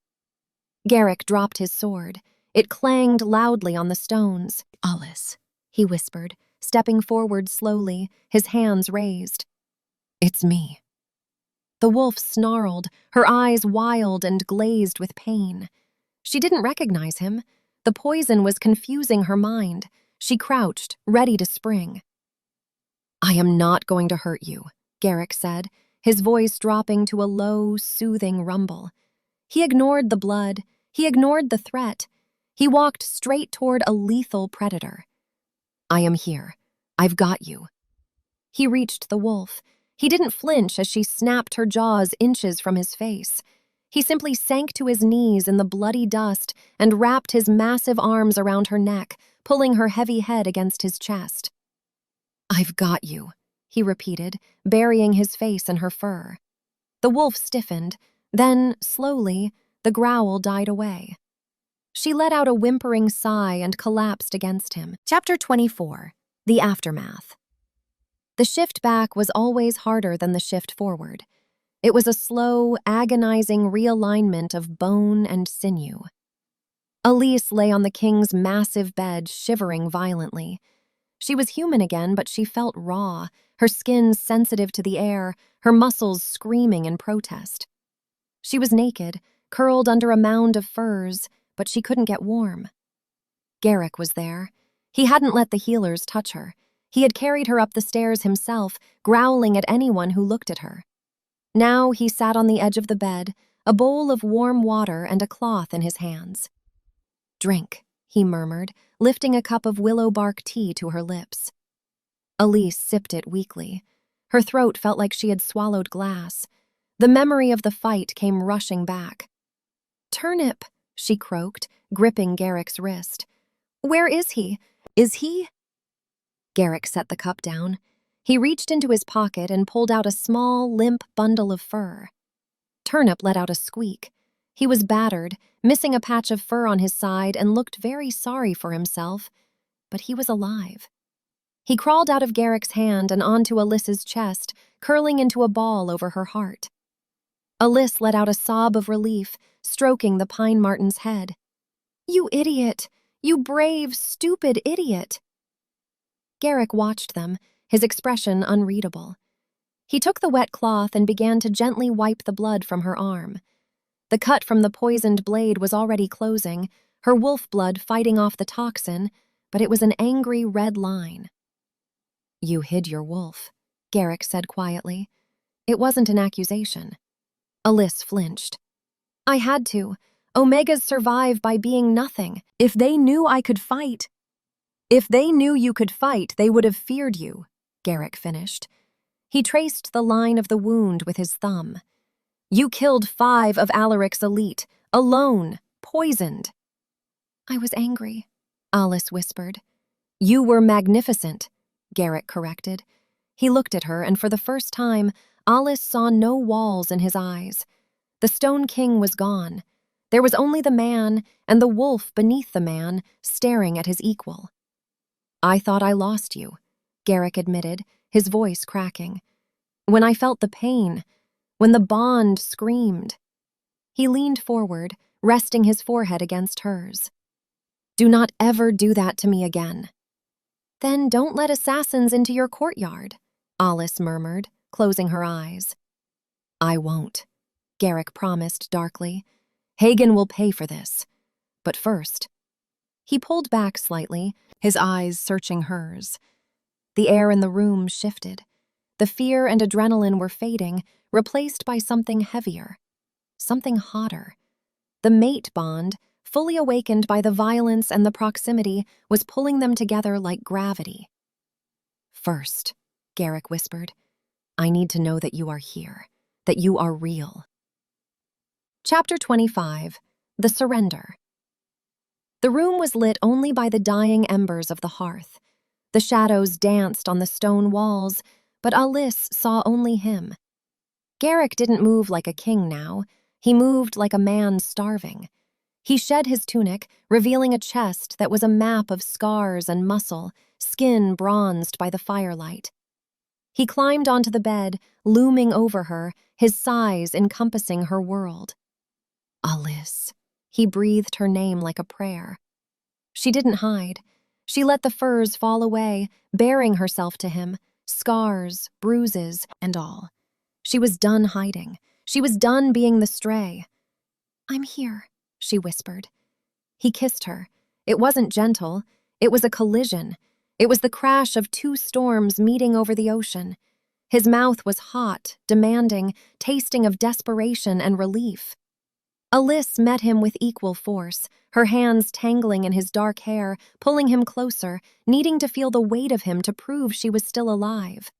Garrick dropped his sword. It clanged loudly on the stones. "Aalis," he whispered, stepping forward slowly, his hands raised. "It's me." The wolf snarled, her eyes wild and glazed with pain. She didn't recognize him. The poison was confusing her mind. She crouched, ready to spring. "I am not going to hurt you," Garrick said, his voice dropping to a low, soothing rumble. He ignored the blood. He ignored the threat. He walked straight toward a lethal predator. "I am here. I've got you." He reached the wolf. He didn't flinch as she snapped her jaws inches from his face. He simply sank to his knees in the bloody dust and wrapped his massive arms around her neck, pulling her heavy head against his chest. "I've got you," he repeated, burying his face in her fur. The wolf stiffened. Then, slowly, the growl died away. She let out a whimpering sigh and collapsed against him. Chapter 24. The Aftermath. The shift back was always harder than the shift forward. It was a slow, agonizing realignment of bone and sinew. Aalis lay on the king's massive bed, shivering violently. She was human again, but she felt raw, her skin sensitive to the air, her muscles screaming in protest. She was naked, curled under a mound of furs, but she couldn't get warm. Garrick was there. He hadn't let the healers touch her. He had carried her up the stairs himself, growling at anyone who looked at her. Now he sat on the edge of the bed, a bowl of warm water and a cloth in his hands. "Drink," he murmured, lifting a cup of willow bark tea to her lips. Aalis sipped it weakly. Her throat felt like she had swallowed glass. The memory of the fight came rushing back. "Turnip," she croaked, gripping Garrick's wrist. "Where is he? Is he?" Garrick set the cup down. He reached into his pocket and pulled out a small, limp bundle of fur. Turnip let out a squeak. He was battered, missing a patch of fur on his side, and looked very sorry for himself, but he was alive. He crawled out of Garrick's hand and onto Alis's chest, curling into a ball over her heart. Aalis let out a sob of relief, stroking the pine marten's head. "You idiot! You brave, stupid idiot!" Garrick watched them, his expression unreadable. He took the wet cloth and began to gently wipe the blood from her arm. The cut from the poisoned blade was already closing, her wolf blood fighting off the toxin, but it was an angry red line. "You hid your wolf," Garrick said quietly. It wasn't an accusation. Aalis flinched. "I had to. Omegas survive by being nothing. If they knew I could fight..." "If they knew you could fight, they would have feared you," Garrick finished. He traced the line of the wound with his thumb. "You killed 5 of Alaric's elite, alone, poisoned." "I was angry," Aalis whispered. "You were magnificent," Garrick corrected. He looked at her, and for the first time, Aalis saw no walls in his eyes. The Stone King was gone. There was only the man and the wolf beneath the man, staring at his equal. "I thought I lost you," Garrick admitted, his voice cracking. "When I felt the pain, when the bond screamed." He leaned forward, resting his forehead against hers. "Do not ever do that to me again." "Then don't let assassins into your courtyard," Aalis murmured, closing her eyes. "I won't," Garrick promised darkly. "Hagen will pay for this. But first—" He pulled back slightly, his eyes searching hers. The air in the room shifted. The fear and adrenaline were fading, replaced by something heavier, something hotter. The mate bond, fully awakened by the violence and the proximity, was pulling them together like gravity. "First," Garrick whispered, "I need to know that you are here, that you are real." Chapter 25. The Surrender. The room was lit only by the dying embers of the hearth. The shadows danced on the stone walls, but Aalis saw only him. Garrick didn't move like a king now. He moved like a man starving. He shed his tunic, revealing a chest that was a map of scars and muscle, skin bronzed by the firelight. He climbed onto the bed, looming over her, his size encompassing her world. "Aalis." He breathed her name like a prayer. She didn't hide. She let the furs fall away, baring herself to him, scars, bruises, and all. She was done hiding. She was done being the stray. "I'm here," she whispered. He kissed her. It wasn't gentle. It was a collision. It was the crash of two storms meeting over the ocean. His mouth was hot, demanding, tasting of desperation and relief. Aalis met him with equal force, her hands tangling in his dark hair, pulling him closer, needing to feel the weight of him to prove she was still alive.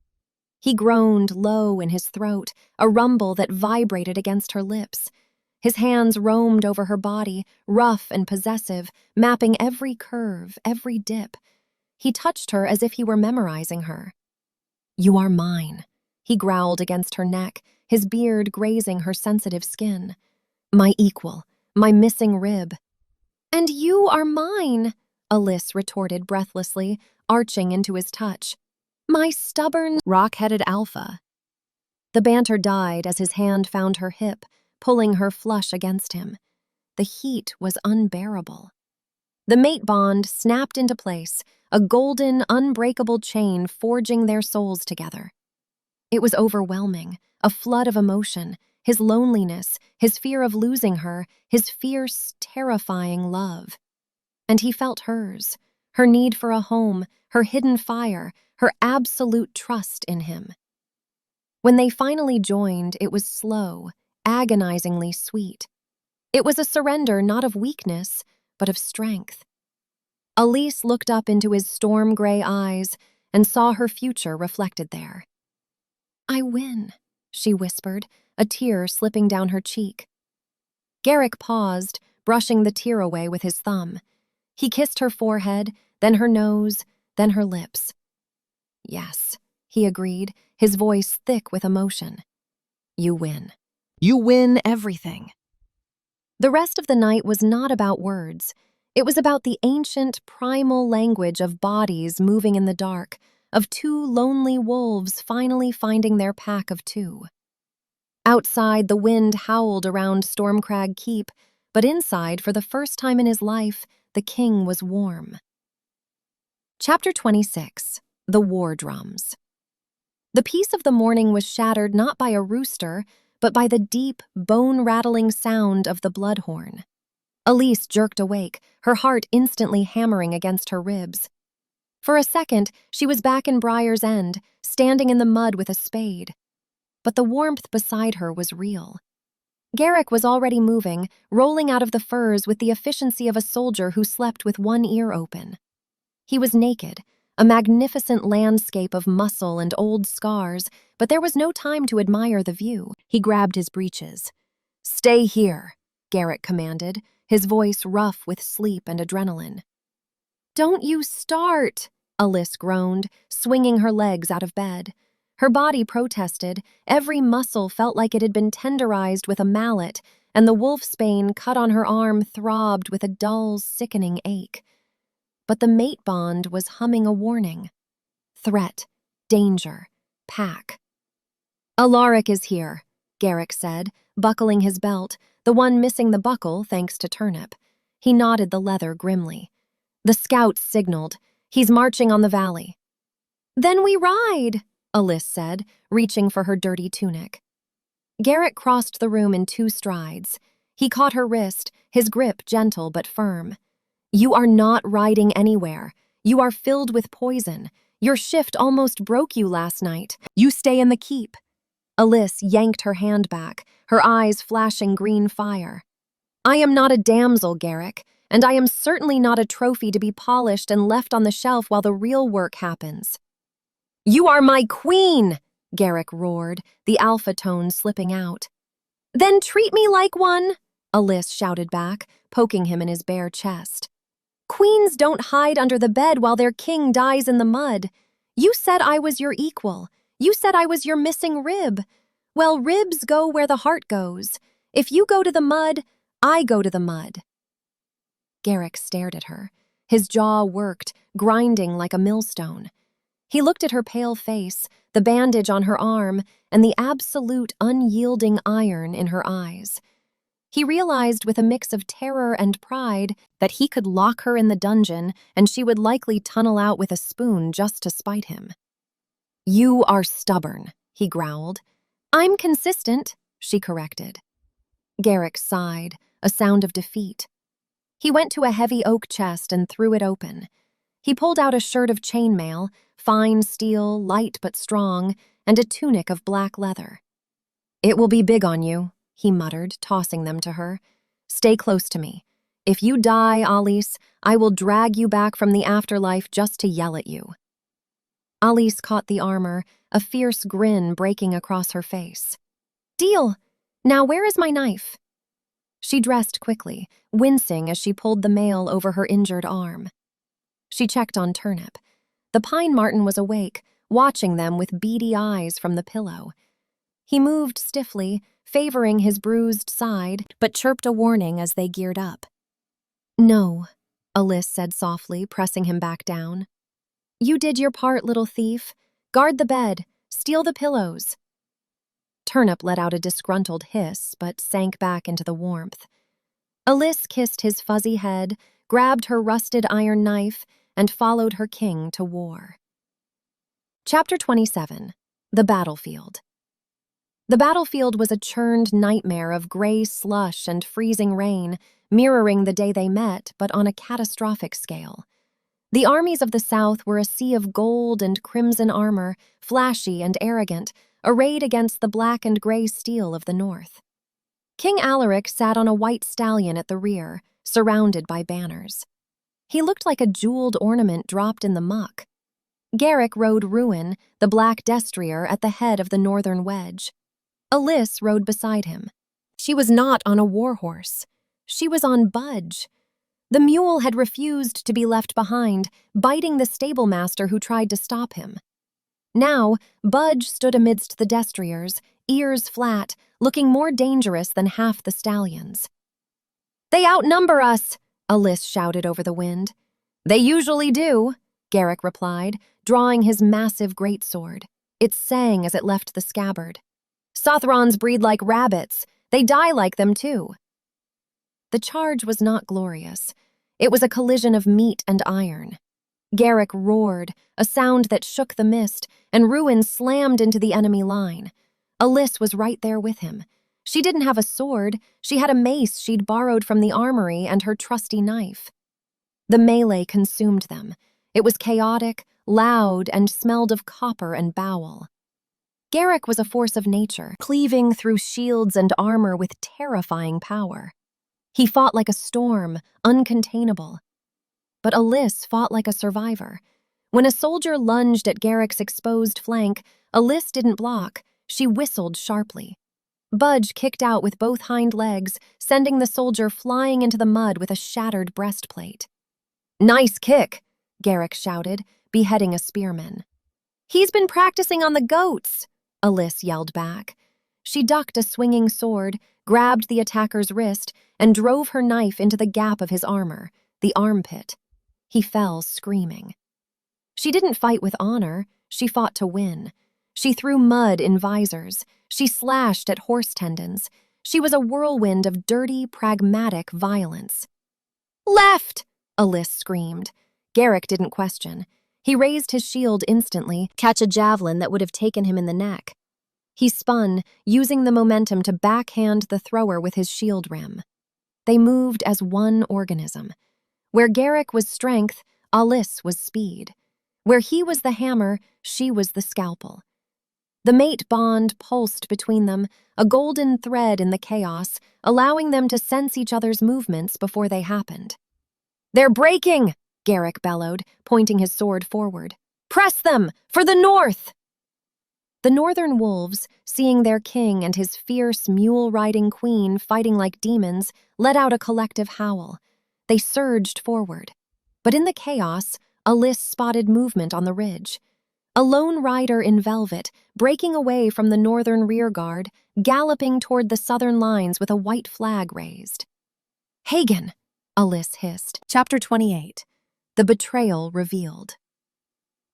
He groaned low in his throat, a rumble that vibrated against her lips. His hands roamed over her body, rough and possessive, mapping every curve, every dip. He touched her as if he were memorizing her. "You are mine," he growled against her neck, his beard grazing her sensitive skin. "My equal, my missing rib." "And you are mine," Aalis retorted breathlessly, arching into his touch. "My stubborn, rock-headed alpha." The banter died as his hand found her hip, pulling her flush against him. The heat was unbearable. The mate bond snapped into place, a golden, unbreakable chain forging their souls together. It was overwhelming, a flood of emotion, his loneliness, his fear of losing her, his fierce, terrifying love. And he felt hers, her need for a home, her hidden fire, her absolute trust in him. When they finally joined, it was slow, agonizingly sweet. It was a surrender not of weakness, but of strength. Aalis looked up into his storm-gray eyes and saw her future reflected there. "I win," she whispered, a tear slipping down her cheek. Garrick paused, brushing the tear away with his thumb. He kissed her forehead, then her nose, then her lips. "Yes," he agreed, his voice thick with emotion. "You win. You win everything." The rest of the night was not about words. It was about the ancient, primal language of bodies moving in the dark, of two lonely wolves finally finding their pack of two. Outside, the wind howled around Stormcrag Keep, but inside, for the first time in his life, the king was warm. Chapter 26. The War Drums. The peace of the morning was shattered not by a rooster, but by the deep, bone-rattling sound of the bloodhorn. Aalis jerked awake, her heart instantly hammering against her ribs. For a second, she was back in Briar's End, standing in the mud with a spade. But the warmth beside her was real. Garrick was already moving, rolling out of the furs with the efficiency of a soldier who slept with one ear open. He was naked, a magnificent landscape of muscle and old scars, but there was no time to admire the view. He grabbed his breeches. "Stay here," Garrick commanded, his voice rough with sleep and adrenaline. "Don't you start," Aalis groaned, swinging her legs out of bed. Her body protested, every muscle felt like it had been tenderized with a mallet, and the wolfsbane cut on her arm throbbed with a dull, sickening ache. But the mate bond was humming a warning. Threat, danger, pack. "Alaric is here," Garrick said, buckling his belt, the one missing the buckle thanks to Turnip. He knotted the leather grimly. "The scouts signaled. He's marching on the valley." "Then we ride," Aalis said, reaching for her dirty tunic. Garrick crossed the room in 2 strides. He caught her wrist, his grip gentle but firm. "You are not riding anywhere. You are filled with poison. Your shift almost broke you last night. You stay in the keep." Aalis yanked her hand back, her eyes flashing green fire. "I am not a damsel, Garrick, and I am certainly not a trophy to be polished and left on the shelf while the real work happens." "You are my queen!" Garrick roared, the alpha tone slipping out. "Then treat me like one," Aalis shouted back, poking him in his bare chest. "Queens don't hide under the bed while their king dies in the mud. You said I was your equal. You said I was your missing rib. Well, ribs go where the heart goes. If you go to the mud, I go to the mud." Garrick stared at her. His jaw worked, grinding like a millstone. He looked at her pale face, the bandage on her arm, and the absolute unyielding iron in her eyes. He realized with a mix of terror and pride that he could lock her in the dungeon and she would likely tunnel out with a spoon just to spite him. "You are stubborn," he growled. "I'm consistent," she corrected. Garrick sighed, a sound of defeat. He went to a heavy oak chest and threw it open. He pulled out a shirt of chainmail, fine steel, light but strong, and a tunic of black leather. "It will be big on you," he muttered, tossing them to her. "Stay close to me. If you die, Aalis, I will drag you back from the afterlife just to yell at you." Aalis caught the armor, a fierce grin breaking across her face. "Deal! Now where is my knife?" She dressed quickly, wincing as she pulled the mail over her injured arm. She checked on Turnip. The Pine Marten was awake, watching them with beady eyes from the pillow. He moved stiffly, favoring his bruised side, but chirped a warning as they geared up. "No," Aalis said softly, pressing him back down. "You did your part, little thief. Guard the bed. Steal the pillows." Turnip let out a disgruntled hiss, but sank back into the warmth. Aalis kissed his fuzzy head, grabbed her rusted iron knife, and followed her king to war. Chapter 27. The Battlefield. The battlefield was a churned nightmare of gray slush and freezing rain, mirroring the day they met, but on a catastrophic scale. The armies of the South were a sea of gold and crimson armor, flashy and arrogant, arrayed against the black and gray steel of the North. King Alaric sat on a white stallion at the rear, surrounded by banners. He looked like a jeweled ornament dropped in the muck. Garrick rode Ruin, the black destrier, at the head of the northern wedge. Aalis rode beside him. She was not on a warhorse. She was on Budge. The mule had refused to be left behind, biting the stablemaster who tried to stop him. Now, Budge stood amidst the destriers, ears flat, looking more dangerous than half the stallions. "They outnumber us," Aalis shouted over the wind. "They usually do," Garrick replied, drawing his massive greatsword. It sang as it left the scabbard. "Sothrons breed like rabbits. They die like them, too." The charge was not glorious. It was a collision of meat and iron. Garrick roared, a sound that shook the mist, and Ruin slammed into the enemy line. Aalis was right there with him. She didn't have a sword, she had a mace she'd borrowed from the armory and her trusty knife. The melee consumed them. It was chaotic, loud, and smelled of copper and bowel. Garrick was a force of nature, cleaving through shields and armor with terrifying power. He fought like a storm, uncontainable. But Aalis fought like a survivor. When a soldier lunged at Garrick's exposed flank, Aalis didn't block. She whistled sharply. Budge kicked out with both hind legs, sending the soldier flying into the mud with a shattered breastplate. "Nice kick," Garrick shouted, beheading a spearman. "He's been practicing on the goats," Aalis yelled back. She ducked a swinging sword, grabbed the attacker's wrist, and drove her knife into the gap of his armor, the armpit. He fell, screaming. She didn't fight with honor, she fought to win. She threw mud in visors, she slashed at horse tendons. She was a whirlwind of dirty, pragmatic violence. "Left!" Aalis screamed. Garrick didn't question. He raised his shield instantly, catch a javelin that would have taken him in the neck. He spun, using the momentum to backhand the thrower with his shield rim. They moved as one organism. Where Garrick was strength, Aalis was speed. Where he was the hammer, she was the scalpel. The mate bond pulsed between them, a golden thread in the chaos, allowing them to sense each other's movements before they happened. "They're breaking!" Garrick bellowed, pointing his sword forward. "Press them! For the north!" The northern wolves, seeing their king and his fierce mule-riding queen fighting like demons, let out a collective howl. They surged forward. But in the chaos, Aalis spotted movement on the ridge. A lone rider in velvet, breaking away from the northern rearguard, galloping toward the southern lines with a white flag raised. "Hagen!" Aalis hissed. Chapter 28. The Betrayal Revealed.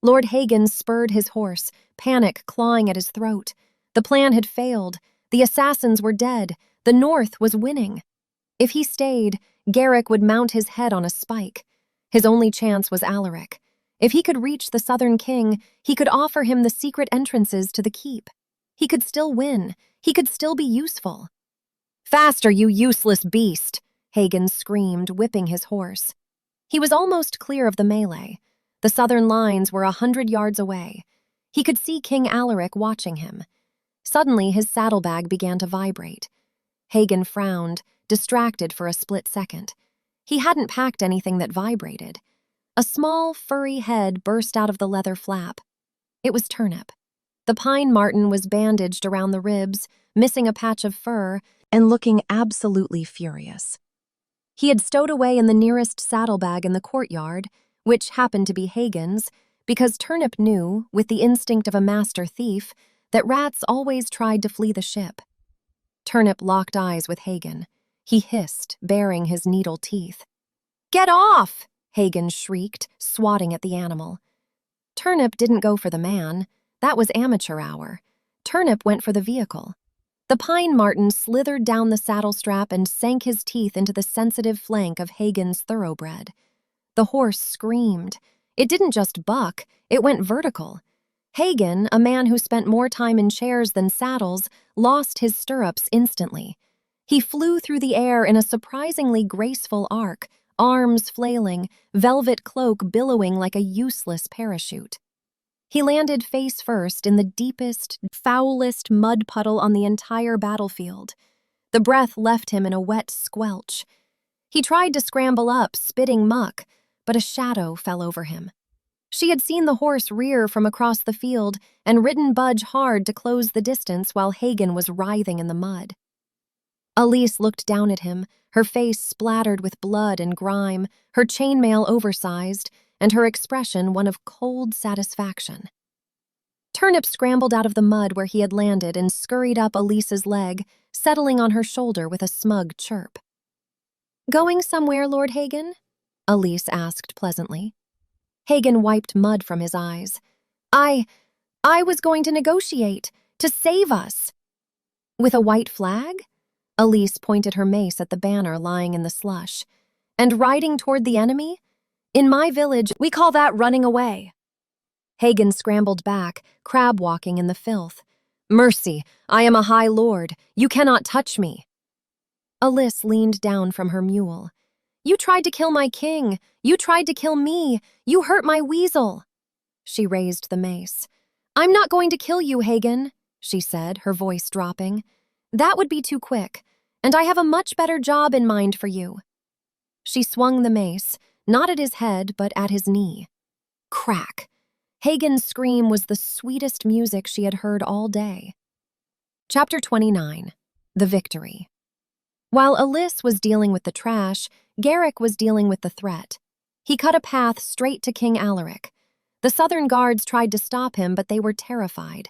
Lord Hagen spurred his horse, panic clawing at his throat. The plan had failed. The assassins were dead. The North was winning. If he stayed, Garrick would mount his head on a spike. His only chance was Alaric. If he could reach the Southern King, he could offer him the secret entrances to the keep. He could still win. He could still be useful. "Faster, you useless beast!" Hagen screamed, whipping his horse. He was almost clear of the melee. The southern lines were 100 yards away. He could see King Alaric watching him. Suddenly, his saddlebag began to vibrate. Hagen frowned, distracted for a split second. He hadn't packed anything that vibrated. A small, furry head burst out of the leather flap. It was Turnip. The Pine Marten was bandaged around the ribs, missing a patch of fur, and looking absolutely furious. He had stowed away in the nearest saddlebag in the courtyard, which happened to be Hagen's, because Turnip knew, with the instinct of a master thief, that rats always tried to flee the ship. Turnip locked eyes with Hagen. He hissed, baring his needle teeth. "Get off!" Hagen shrieked, swatting at the animal. Turnip didn't go for the man. That was amateur hour. Turnip went for the vehicle. The Pine Marten slithered down the saddle strap and sank his teeth into the sensitive flank of Hagen's thoroughbred. The horse screamed. It didn't just buck, it went vertical. Hagen, a man who spent more time in chairs than saddles, lost his stirrups instantly. He flew through the air in a surprisingly graceful arc, arms flailing, velvet cloak billowing like a useless parachute. He landed face first in the deepest, foulest mud puddle on the entire battlefield. The breath left him in a wet squelch. He tried to scramble up, spitting muck, but a shadow fell over him. She had seen the horse rear from across the field and ridden Budge hard to close the distance while Hagen was writhing in the mud. Aalis looked down at him, her face splattered with blood and grime, her chainmail oversized, and her expression one of cold satisfaction. Turnip scrambled out of the mud where he had landed and scurried up Aalis's leg, settling on her shoulder with a smug chirp. "Going somewhere, Lord Hagen?" Aalis asked pleasantly. Hagen wiped mud from his eyes. I was going to negotiate, to save us." "With a white flag?" Aalis pointed her mace at the banner lying in the slush. "And riding toward the enemy? In my village, we call that running away." Hagen scrambled back, crab-walking in the filth. "Mercy, I am a high lord. You cannot touch me." Aalis leaned down from her mule. "You tried to kill my king. You tried to kill me. You hurt my weasel." She raised the mace. "I'm not going to kill you, Hagen," she said, her voice dropping. "That would be too quick, and I have a much better job in mind for you." She swung the mace, not at his head, but at his knee. Crack! Hagen's scream was the sweetest music she had heard all day. Chapter 29. The Victory. While Aalis was dealing with the trash, Garrick was dealing with the threat. He cut a path straight to King Alaric. The southern guards tried to stop him, but they were terrified.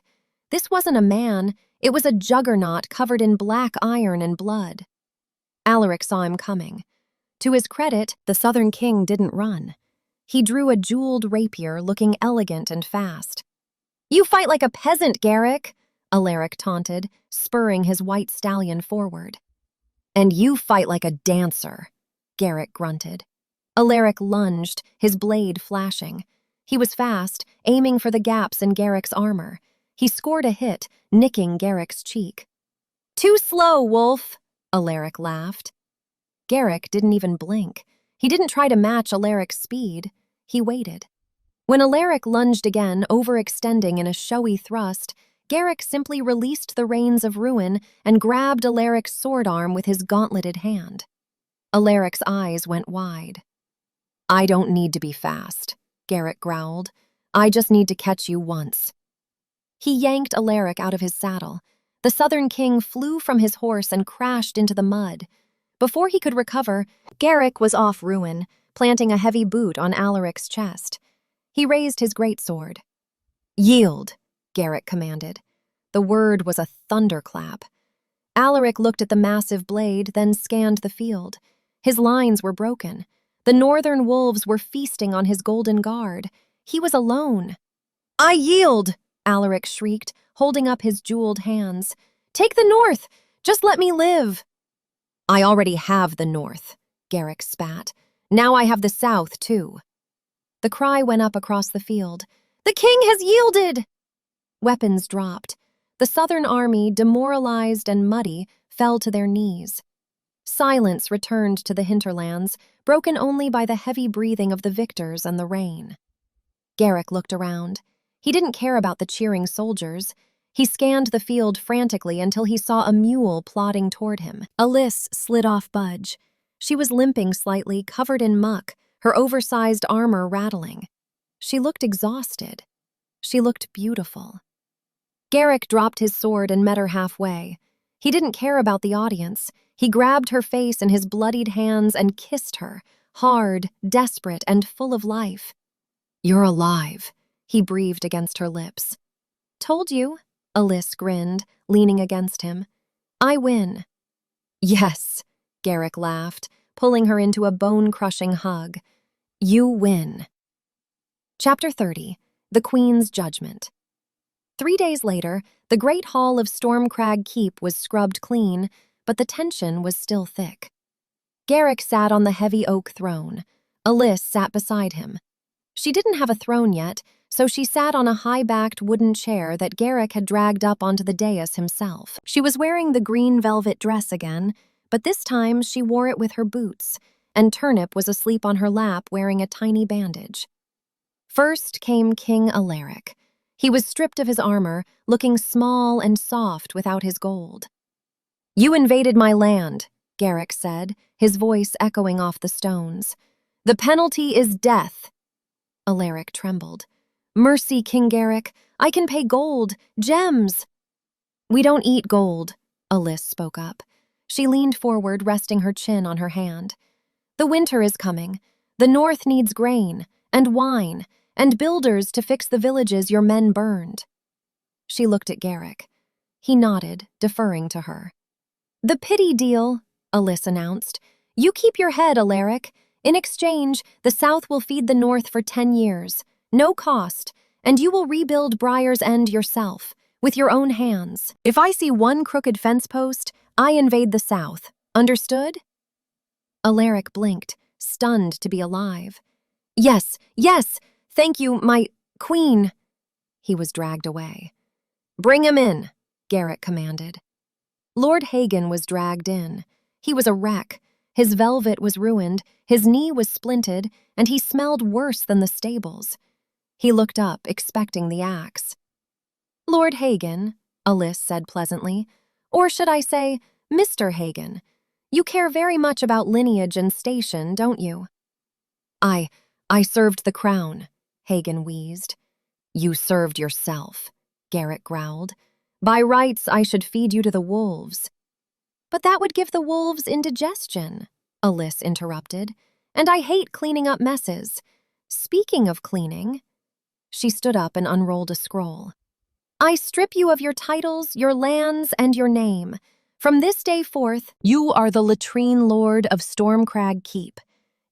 This wasn't a man, it was a juggernaut covered in black iron and blood. Alaric saw him coming. To his credit, the Southern King didn't run. He drew a jeweled rapier, looking elegant and fast. "You fight like a peasant, Garrick," Alaric taunted, spurring his white stallion forward. "And you fight like a dancer," Garrick grunted. Alaric lunged, his blade flashing. He was fast, aiming for the gaps in Garrick's armor. He scored a hit, nicking Garrick's cheek. "Too slow, Wolf," Alaric laughed. Garrick didn't even blink. He didn't try to match Alaric's speed. He waited. When Alaric lunged again, overextending in a showy thrust, Garrick simply released the reins of ruin and grabbed Alaric's sword arm with his gauntleted hand. Alaric's eyes went wide. "I don't need to be fast," Garrick growled. "I just need to catch you once." He yanked Alaric out of his saddle. The Southern King flew from his horse and crashed into the mud. Before he could recover, Garrick was off ruin, planting a heavy boot on Alaric's chest. He raised his greatsword. "Yield," Garrick commanded. The word was a thunderclap. Alaric looked at the massive blade, then scanned the field. His lines were broken. The northern wolves were feasting on his golden guard. He was alone. "I yield!" Alaric shrieked, holding up his jeweled hands. "Take the north! Just let me live!" "I already have the north," Garrick spat. "Now I have the south, too." The cry went up across the field. "The king has yielded!" Weapons dropped. The southern army, demoralized and muddy, fell to their knees. Silence returned to the hinterlands, broken only by the heavy breathing of the victors and the rain. Garrick looked around. He didn't care about the cheering soldiers. He scanned the field frantically until he saw a mule plodding toward him. Aalis slid off Budge. She was limping slightly, covered in muck, her oversized armor rattling. She looked exhausted. She looked beautiful. Garrick dropped his sword and met her halfway. He didn't care about the audience. He grabbed her face in his bloodied hands and kissed her, hard, desperate, and full of life. "You're alive," he breathed against her lips. "Told you," Aalis grinned, leaning against him. "I win." "Yes," Garrick laughed, pulling her into a bone-crushing hug. "You win." Chapter 30. The Queen's Judgment. 3 days later, the great hall of Stormcrag Keep was scrubbed clean, but the tension was still thick. Garrick sat on the heavy oak throne. Aalis sat beside him. She didn't have a throne yet, so she sat on a high-backed wooden chair that Garrick had dragged up onto the dais himself. She was wearing the green velvet dress again, but this time she wore it with her boots, and Turnip was asleep on her lap wearing a tiny bandage. First came King Alaric. He was stripped of his armor, looking small and soft without his gold. "You invaded my land," Garrick said, his voice echoing off the stones. "The penalty is death." Alaric trembled. "Mercy, King Garrick. I can pay gold, gems." "We don't eat gold," Aalis spoke up. She leaned forward, resting her chin on her hand. "The winter is coming. The north needs grain, and wine, and builders to fix the villages your men burned." She looked at Garrick. He nodded, deferring to her. "The pity deal," Aalis announced. "You keep your head, Alaric. In exchange, the South will feed the North for 10 years. No cost, and you will rebuild Briar's End yourself, with your own hands. If I see one crooked fence post, I invade the South. Understood?" Alaric blinked, stunned to be alive. Yes, thank you, my queen." He was dragged away. "Bring him in," Garrick commanded. Lord Hagen was dragged in. He was a wreck. His velvet was ruined, his knee was splinted, and he smelled worse than the stables. He looked up, expecting the axe. "Lord Hagen," Aalis said pleasantly, "or should I say, Mr. Hagen. You care very much about lineage and station, don't you?" I served the crown," Hagen wheezed. "You served yourself," Garrick growled. "By rights, I should feed you to the wolves." "But that would give the wolves indigestion," Aalis interrupted. "And I hate cleaning up messes. Speaking of cleaning..." She stood up and unrolled a scroll. I strip you of your titles, your lands, and your name. From this day forth, you are the latrine lord of Stormcrag Keep.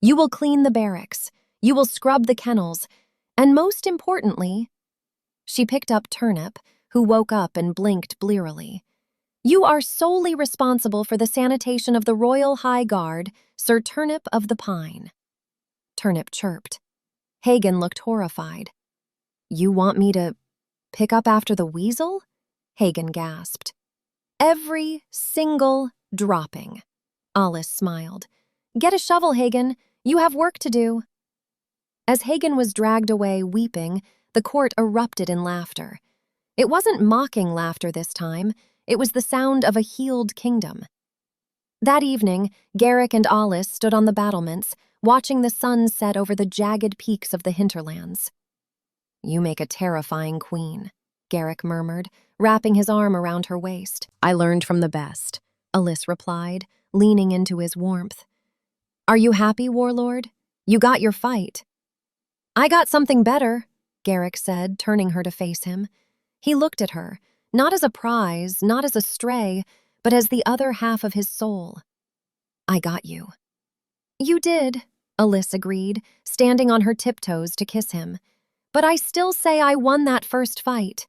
You will clean the barracks. You will scrub the kennels. And most importantly, she picked up Turnip, who woke up and blinked blearily. You are solely responsible for the sanitation of the Royal High Guard, Sir Turnip of the Pine. Turnip chirped. Hagen looked horrified. You want me to pick up after the weasel? Hagen gasped. Every single dropping. Aalis smiled. Get a shovel, Hagen. You have work to do. As Hagen was dragged away weeping, the court erupted in laughter. It wasn't mocking laughter this time. It was the sound of a healed kingdom. That evening, Garrick and Aalis stood on the battlements, watching the sun set over the jagged peaks of the hinterlands. You make a terrifying queen, Garrick murmured, wrapping his arm around her waist. I learned from the best, Aalis replied, leaning into his warmth. Are you happy, warlord? You got your fight. I got something better, Garrick said, turning her to face him. He looked at her, not as a prize, not as a stray, but as the other half of his soul. I got you. You did, Aalis agreed, standing on her tiptoes to kiss him. But I still say I won that first fight.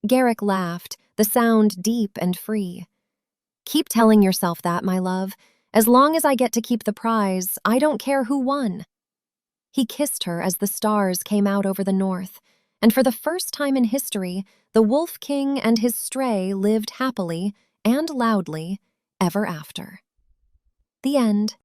Garrick laughed, the sound deep and free. Keep telling yourself that, my love. As long as I get to keep the prize, I don't care who won. He kissed her as the stars came out over the north, and for the first time in history, the Wolf King and his stray lived happily and loudly ever after. The end.